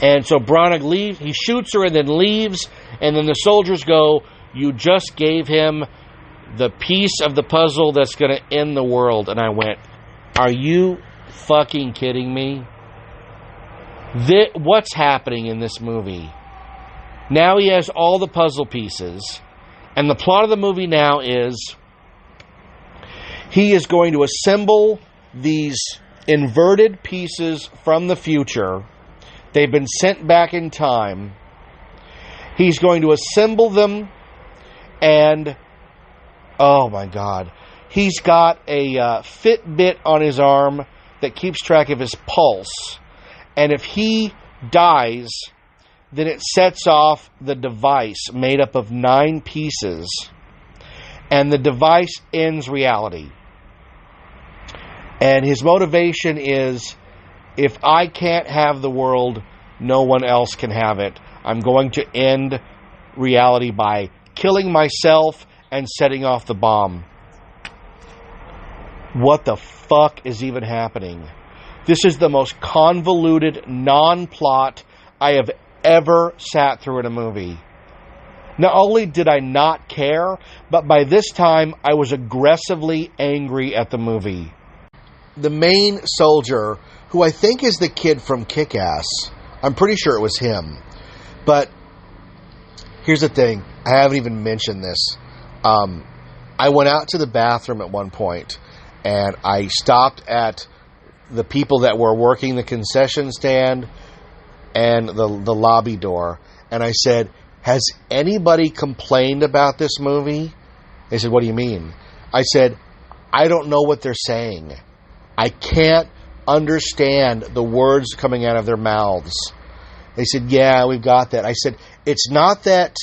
and so Branagh leaves. He shoots her and then leaves, and then the soldiers go, you just gave him the piece of the puzzle that's going to end the world. And I went, are you fucking kidding me? What's happening in this movie? Now he has all the puzzle pieces, and the plot of the movie now is he is going to assemble these inverted pieces from the future. They've been sent back in time. He's going to assemble them, and oh my God, he's got a Fitbit on his arm that keeps track of his pulse. And if he dies, then it sets off the device made up of 9 pieces. And the device ends reality. And his motivation is, if I can't have the world, no one else can have it. I'm going to end reality by killing myself and setting off the bomb. What the fuck is even happening? This is the most convoluted non-plot I have ever sat through in a movie. Not only did I not care, but by this time I was aggressively angry at the movie. The main soldier, who I think is the kid from Kick-Ass, I'm pretty sure it was him. But here's the thing, I haven't even mentioned this. I went out to the bathroom at one point, and I stopped at the people that were working the concession stand and the lobby door, and I said, has anybody complained about this movie? They said, what do you mean? I said, I don't know what they're saying. I can't understand the words coming out of their mouths. They said, yeah, we've got that. I said, it's not that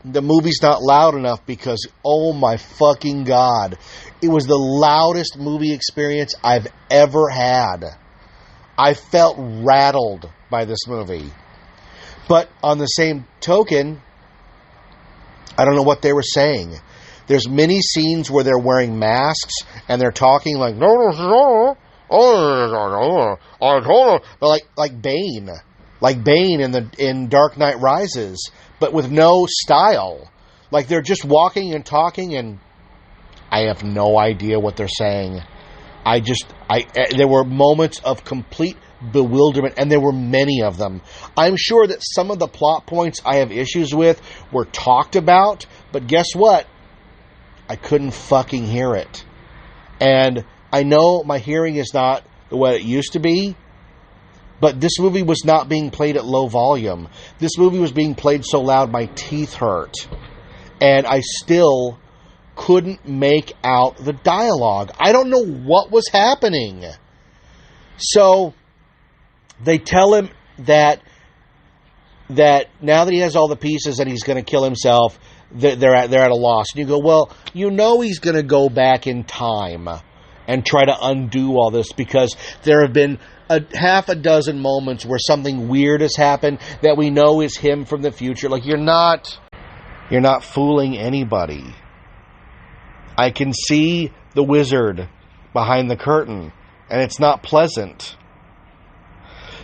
the movie's not loud enough, because, oh my fucking God, it was the loudest movie experience I've ever had. I felt rattled by this movie. But on the same token, I don't know what they were saying. There's many scenes where they're wearing masks and they're talking like, like Bane. Like Bane in Dark Knight Rises, but with no style. Like they're just walking and talking, and I have no idea what they're saying. There were moments of complete bewilderment, and there were many of them. I'm sure that some of the plot points I have issues with were talked about, but guess what? I couldn't fucking hear it. And I know my hearing is not what it used to be, but this movie was not being played at low volume. This movie was being played so loud my teeth hurt. And I still couldn't make out the dialogue. I don't know what was happening. So they tell him that now that he has all the pieces and he's going to kill himself, they're at a loss. And you go, well, you know he's going to go back in time and try to undo all this, because there have been half a dozen moments where something weird has happened that we know is him from the future. Like, you're not fooling anybody. I can see the wizard behind the curtain, and it's not pleasant.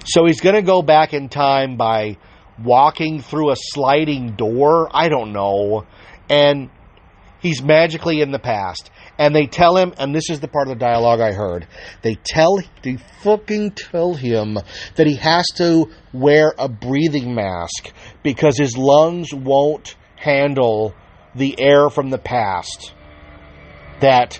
So he's going to go back in time by walking through a sliding door. I don't know. And he's magically in the past. And they tell him, and this is the part of the dialogue I heard, they fucking tell him that he has to wear a breathing mask because his lungs won't handle the air from the past. That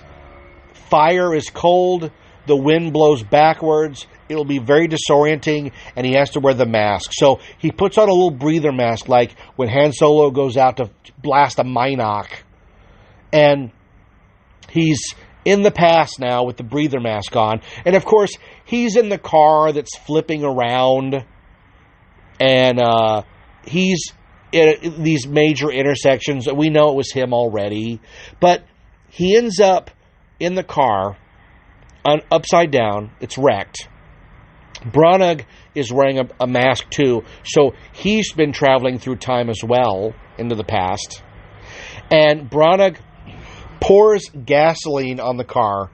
fire is cold, the wind blows backwards, it'll be very disorienting, and he has to wear the mask. So he puts on a little breather mask, like when Han Solo goes out to blast a Minoc. And he's in the past now with the breather mask on. And of course, he's in the car that's flipping around. And he's at these major intersections. We know it was him already. But he ends up in the car, upside down. It's wrecked. Branagh is wearing a mask too. So he's been traveling through time as well into the past. And Branagh pours gasoline on the car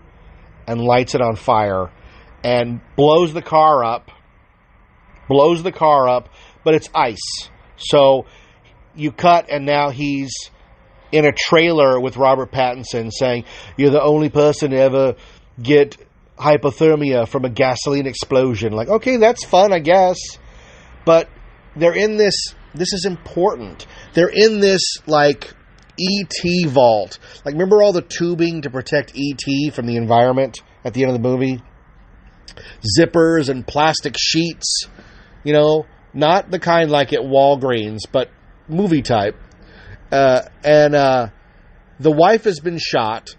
and lights it on fire and blows the car up, but it's ice. So you cut, and now he's in a trailer with Robert Pattinson saying, you're the only person to ever get hypothermia from a gasoline explosion. Like, okay, that's fun, I guess. But they're in this is important. They're in this, like, E.T. vault. Like, remember all the tubing to protect E.T. from the environment at the end of the movie? Zippers and plastic sheets. You know, not the kind like at Walgreens, but movie type. And the wife has been shot.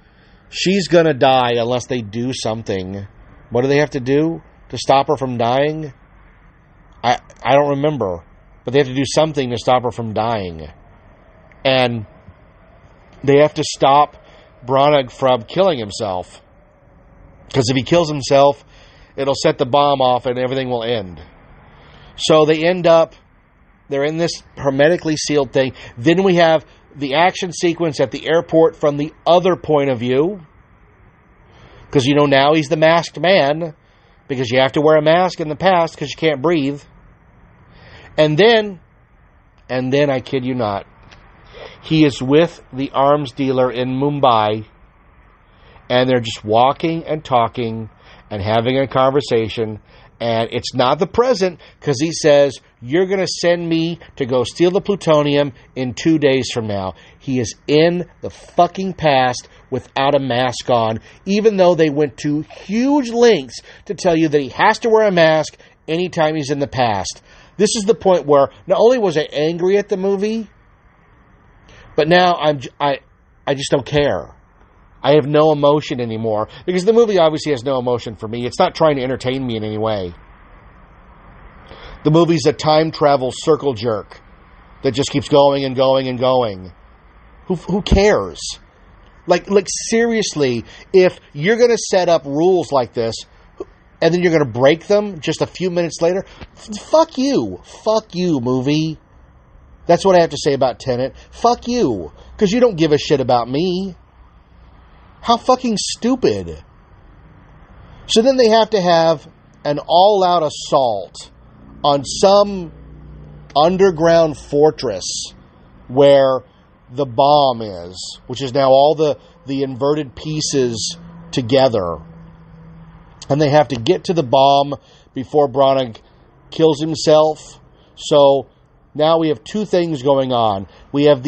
She's going to die unless they do something. What do they have to do to stop her from dying? I don't remember. But they have to do something to stop her from dying. And they have to stop Branagh from killing himself. Because if he kills himself, it'll set the bomb off and everything will end. So they're in this hermetically sealed thing. Then we have the action sequence at the airport from the other point of view. Because, you know, now he's the masked man. Because you have to wear a mask in the past because you can't breathe. And then, I kid you not, he is with the arms dealer in Mumbai, and they're just walking and talking and having a conversation, and it's not the present, because he says, you're going to send me to go steal the plutonium in 2 days from now. He is in the fucking past without a mask on, even though they went to huge lengths to tell you that he has to wear a mask anytime he's in the past. This is the point where not only was I angry at the movie, but now I just don't care. I have no emotion anymore. Because the movie obviously has no emotion for me. It's not trying to entertain me in any way. The movie's a time travel circle jerk that just keeps going and going and going. Who cares? Like seriously, if you're going to set up rules like this, and then you're going to break them just a few minutes later, fuck you. Fuck you, movie. That's what I have to say about Tenet. Fuck you. Because you don't give a shit about me. How fucking stupid. So then they have to have an all-out assault on some underground fortress where the bomb is, which is now all the inverted pieces together. And they have to get to the bomb before Branagh kills himself. So now we have two things going on. We have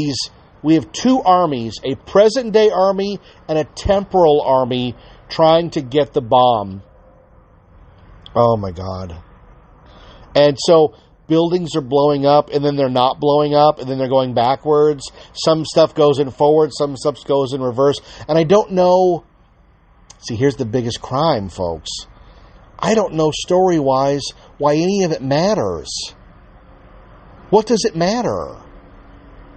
two armies, a present-day army and a temporal army trying to get the bomb. Oh my God. And so buildings are blowing up, and then they're not blowing up, and then they're going backwards. Some stuff goes in forward, some stuff goes in reverse. And I don't know... See, here's the biggest crime, folks. I don't know story-wise why any of it matters. What does it matter?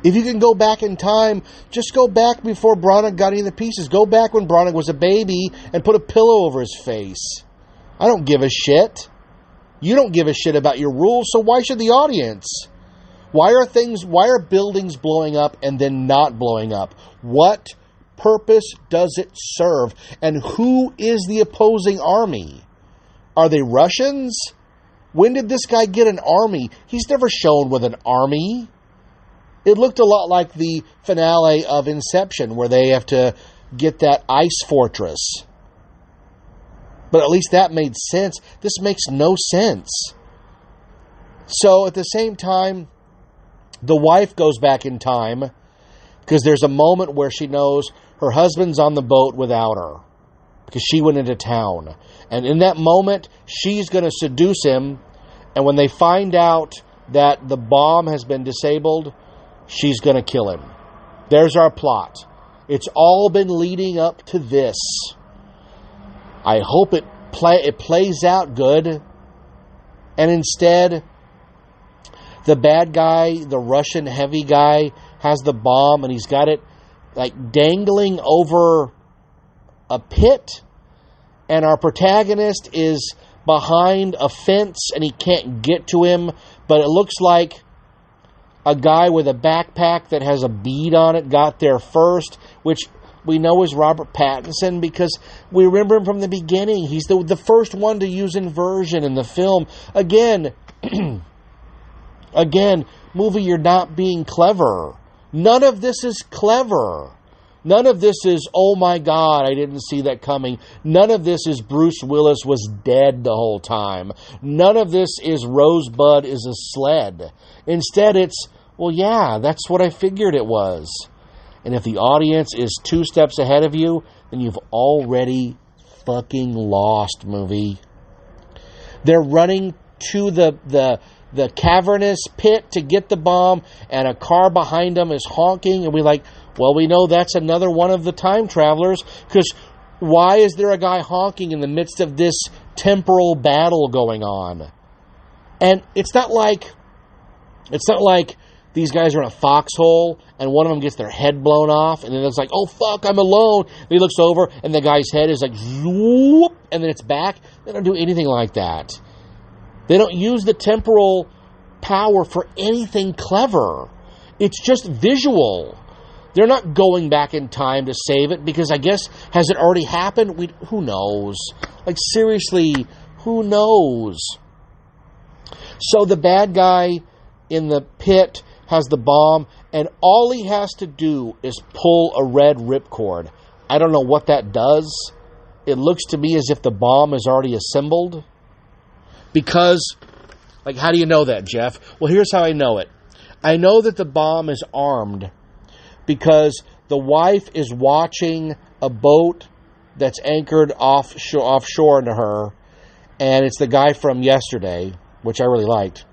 If you can go back in time, just go back before Branagh got any of the pieces. Go back when Branagh was a baby and put a pillow over his face. I don't give a shit. You don't give a shit about your rules, so why should the audience? Why are buildings blowing up and then not blowing up? What purpose does it serve? And who is the opposing army? Are they Russians? When did this guy get an army? He's never shown with an army. It looked a lot like the finale of Inception, where they have to get that ice fortress. But at least that made sense. This makes no sense. So at the same time, the wife goes back in time because there's a moment where she knows her husband's on the boat without her because she went into town. And in that moment, she's going to seduce him. And when they find out that the bomb has been disabled, she's going to kill him. There's our plot. It's all been leading up to this. I hope it plays out good. And instead, the bad guy, the Russian heavy guy, has the bomb and he's got it like dangling over a pit. And our protagonist is behind a fence and he can't get to him. But it looks like a guy with a backpack that has a bead on it got there first, which we know is Robert Pattinson because we remember him from the beginning. He's the first one to use inversion in the film. Again, movie, you're not being clever. None of this is clever. None of this is, oh my God, I didn't see that coming. None of this is Bruce Willis was dead the whole time. None of this is Rosebud is a sled. Instead, it's, well, yeah, that's what I figured it was. And if the audience is 2 steps ahead of you, then you've already fucking lost, movie. They're running to the cavernous pit to get the bomb, and a car behind them is honking, and we're like, well, we know that's another one of the time travelers, because why is there a guy honking in the midst of this temporal battle going on? And it's not like these guys are in a foxhole and one of them gets their head blown off and then it's like, oh fuck, I'm alone. And he looks over and the guy's head is like zoop, and then it's back. They don't do anything like that. They don't use the temporal power for anything clever. It's just visual. They're not going back in time to save it because I guess, has it already happened? Who knows? Like, seriously, who knows? So the bad guy in the pit has the bomb, and all he has to do is pull a red ripcord. I don't know what that does. It looks to me as if the bomb is already assembled. Because, like, how do you know that, Jeff? Well, here's how I know it. I know that the bomb is armed because the wife is watching a boat that's anchored offshore to her, and it's the guy from yesterday, which I really liked.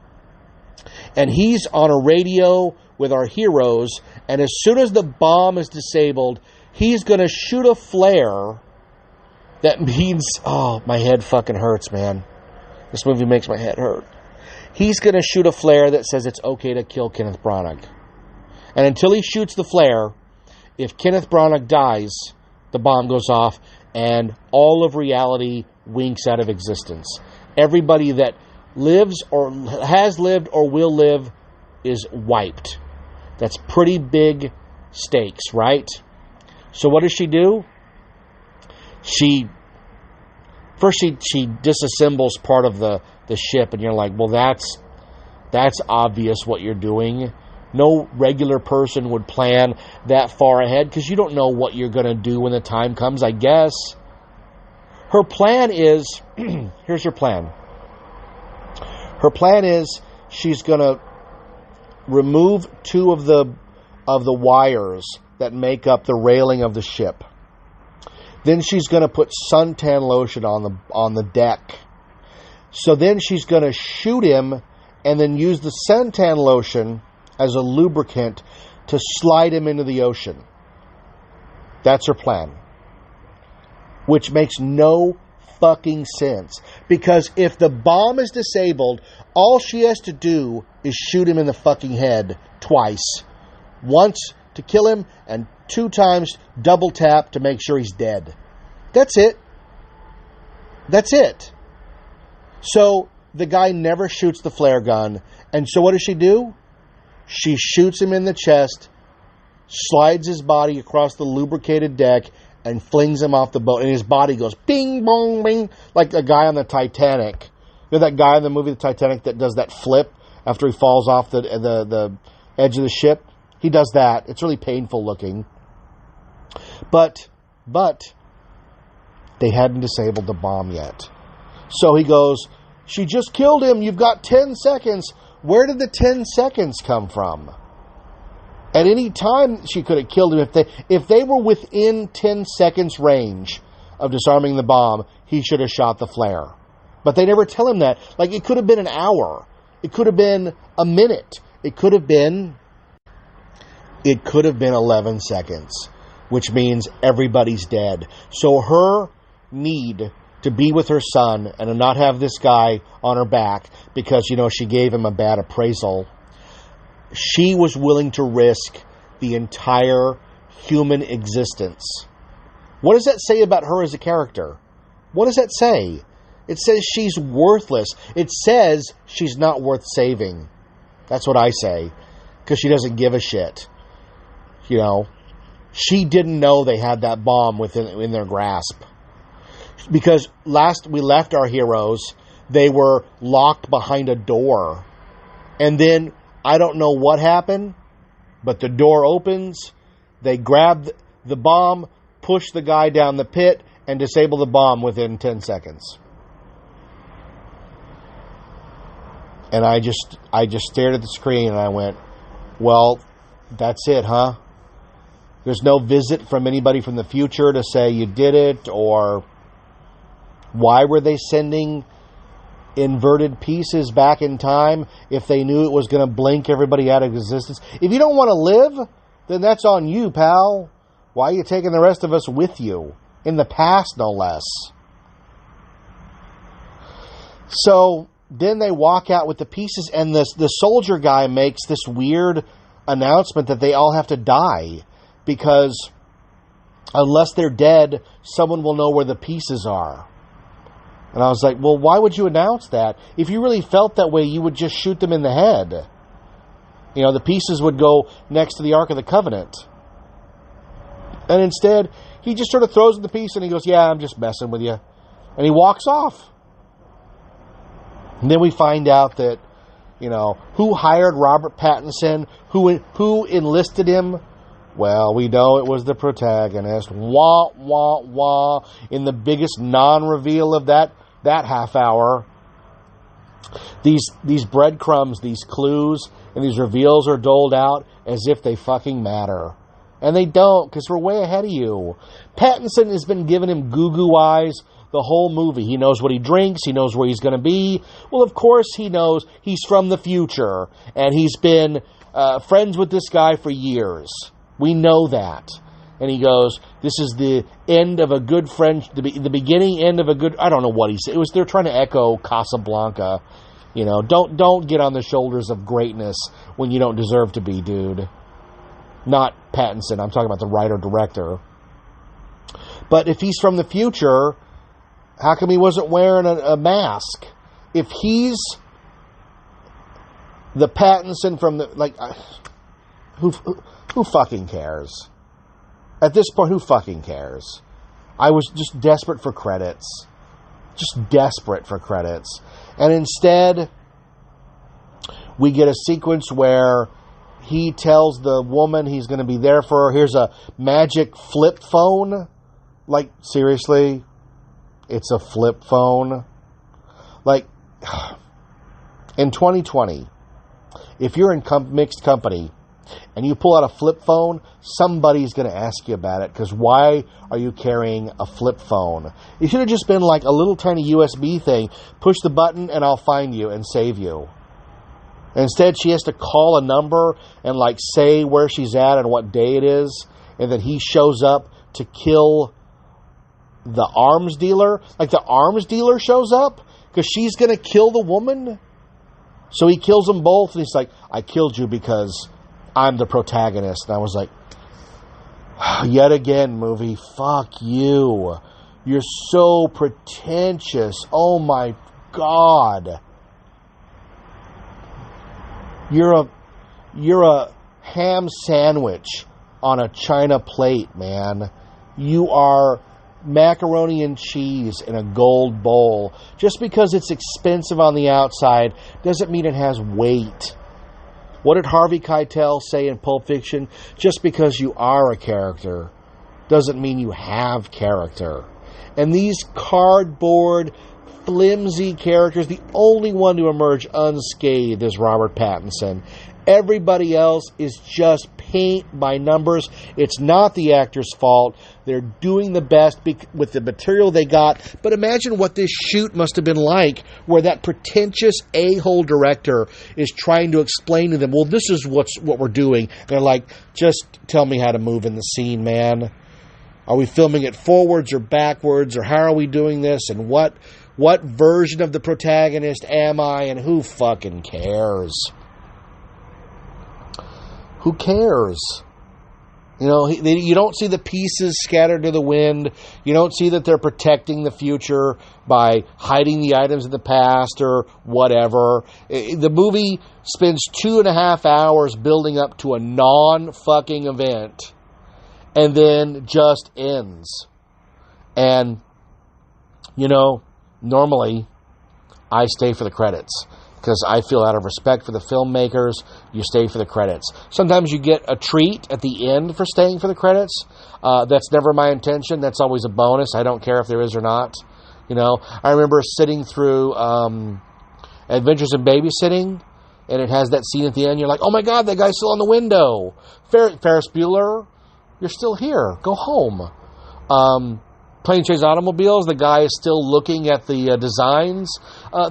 And he's on a radio with our heroes, and as soon as the bomb is disabled, he's going to shoot a flare that means, oh, my head fucking hurts, man. This movie makes my head hurt. He's going to shoot a flare that says it's okay to kill Kenneth Branagh. And until he shoots the flare, if Kenneth Branagh dies, the bomb goes off and all of reality winks out of existence. Everybody that lives or has lived or will live is wiped. That's pretty big stakes, right? So what does she do? She disassembles part of the ship, and you're like, well, that's obvious what you're doing. No regular person would plan that far ahead because you don't know what you're going to do when the time comes, I guess. Her plan is, here's her plan. Her plan is she's going to remove two of the wires that make up the railing of the ship. Then she's going to put suntan lotion on the deck. So then she's going to shoot him and then use the suntan lotion as a lubricant to slide him into the ocean. That's her plan. Which makes no fucking sense. Because if the bomb is disabled, all she has to do is shoot him in the fucking head twice. Once to kill him, and 2 times double tap to make sure he's dead. That's it. That's it. So the guy never shoots the flare gun. And so what does she do? She shoots him in the chest, slides his body across the lubricated deck, and flings him off the boat. And his body goes bing, bong, bing, like a guy on the Titanic. You know that guy in the movie The Titanic that does that flip after he falls off the edge of the ship? He does that. It's really painful looking. But they hadn't disabled the bomb yet. So he goes, she just killed him. You've got 10 seconds. Where did the 10 seconds come from? At any time, she could have killed him. If they were within 10 seconds range of disarming the bomb, he should have shot the flare. But they never tell him that. Like, it could have been an hour. It could have been a minute. It could have been 11 seconds, which means everybody's dead. So her need to be with her son and to not have this guy on her back because, she gave him a bad appraisal, she was willing to risk the entire human existence. What does that say about her as a character? What does that say? It says she's worthless. It says she's not worth saving. That's what I say. Because she doesn't give a shit. She didn't know they had that bomb in their grasp. Because last we left our heroes, they were locked behind a door. And then, I don't know what happened, but the door opens, they grab the bomb, push the guy down the pit, and disable the bomb within 10 seconds. And I just stared at the screen and I went, well, that's it, huh? There's no visit from anybody from the future to say you did it, or why were they sending inverted pieces back in time if they knew it was going to blink everybody out of existence? If you don't want to live, then that's on you, pal. Why are you taking the rest of us with you? In the past, no less. So then they walk out with the pieces, and the soldier guy makes this weird announcement that they all have to die because unless they're dead, someone will know where the pieces are. And I was like, well, why would you announce that? If you really felt that way, you would just shoot them in the head. The pieces would go next to the Ark of the Covenant. And instead, he just sort of throws the piece and he goes, yeah, I'm just messing with you. And he walks off. And then we find out that, who hired Robert Pattinson, who enlisted him. Well, we know it was the protagonist. Wah, wah, wah. In the biggest non-reveal of that half hour. These breadcrumbs, these clues, and these reveals are doled out as if they fucking matter. And they don't, because we're way ahead of you. Pattinson has been giving him goo-goo eyes the whole movie. He knows what he drinks. He knows where he's going to be. Well, of course he knows he's from the future. And he's been friends with this guy for years. We know that. And he goes, this is the end of a good friend, the beginning end of a good, I don't know what he said. They're trying to echo Casablanca. You know, don't get on the shoulders of greatness when you don't deserve to be, dude. Not Pattinson, I'm talking about the writer-director. But if he's from the future, how come he wasn't wearing a mask? If he's the Pattinson from the, like, who fucking cares? At this point, who fucking cares? I was just desperate for credits. Just desperate for credits. And instead, we get a sequence where he tells the woman he's going to be there for her. Here's a magic flip phone. Like, seriously? It's a flip phone? Like, in 2020, if you're in mixed company and you pull out a flip phone, somebody's going to ask you about it, because why are you carrying a flip phone? It should have just been like a little tiny USB thing. Push the button and I'll find you and save you. Instead, she has to call a number and like say where she's at and what day it is, and then he shows up to kill the arms dealer. Like, the arms dealer shows up because she's going to kill the woman. So he kills them both, and he's like, I killed you because I'm the protagonist. And I was like, yet again, movie, fuck you. You're so pretentious. Oh my God. You're a ham sandwich on a china plate, man. You are macaroni and cheese in a gold bowl. Just because it's expensive on the outside doesn't mean it has weight. What did Harvey Keitel say in Pulp Fiction? Just because you are a character doesn't mean you have character. And these cardboard, flimsy characters, the only one to emerge unscathed is Robert Pattinson. Everybody else is just paint by numbers. It's not the actor's fault. They're doing the best with the material they got. But imagine what this shoot must have been like, where that pretentious a-hole director is trying to explain to them, well, this is what we're doing. They're like, just tell me how to move in the scene, man. Are we filming it forwards or backwards, or how are we doing this, and what version of the protagonist am I, and who fucking cares? Who cares? You know, you don't see the pieces scattered to the wind. You don't see that they're protecting the future by hiding the items of the past or whatever. The movie spends 2.5 hours building up to a non-fucking event and then just ends. And, you know, normally I stay for the credits, because I feel, out of respect for the filmmakers, you stay for the credits. Sometimes you get a treat at the end for staying for the credits. That's never my intention. That's always a bonus. I don't care if there is or not. You know, I remember sitting through Adventures in Babysitting, and it has that scene at the end. You're like, oh my God, that guy's still on the window. Ferris Bueller, you're still here. Go home. Plane, Trains, Automobiles, the guy is still looking at the designs.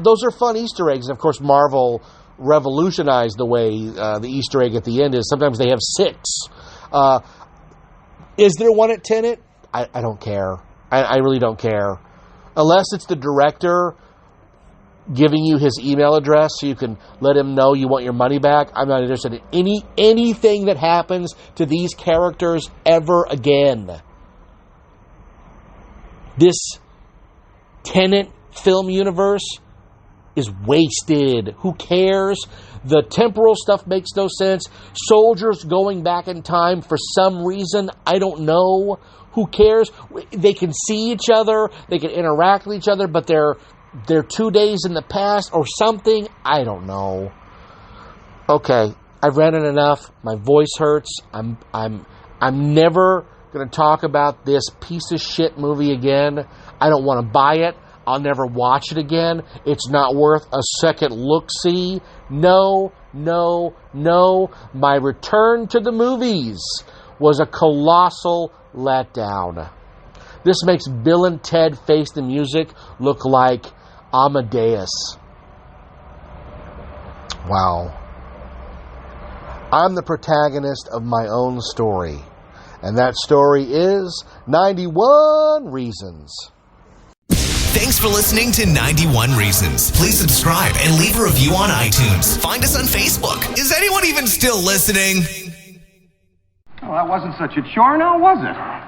Those are fun Easter eggs. And of course, Marvel revolutionized the way the Easter egg at the end is. Sometimes they have 6. Is there one at Tenet? I don't care. I really don't care. Unless it's the director giving you his email address so you can let him know you want your money back. I'm not interested in anything that happens to these characters ever again. This Tenet film universe is wasted. Who cares? The temporal stuff makes no sense. Soldiers going back in time for some reason, I don't know. Who cares? They can see each other, they can interact with each other, but they're 2 days in the past or something. I don't know. Okay, I've read it enough. My voice hurts. I'm never going to talk about this piece of shit movie again. I don't want to buy it. I'll never watch it again. It's not worth a second look-see. No. My return to the movies was a colossal letdown. This makes Bill and Ted Face the Music look like Amadeus. Wow. I'm the protagonist of my own story. And that story is 91 Reasons. Thanks for listening to 91 Reasons. Please subscribe and leave a review on iTunes. Find us on Facebook. Is anyone even still listening? Well, that wasn't such a chore now, was it?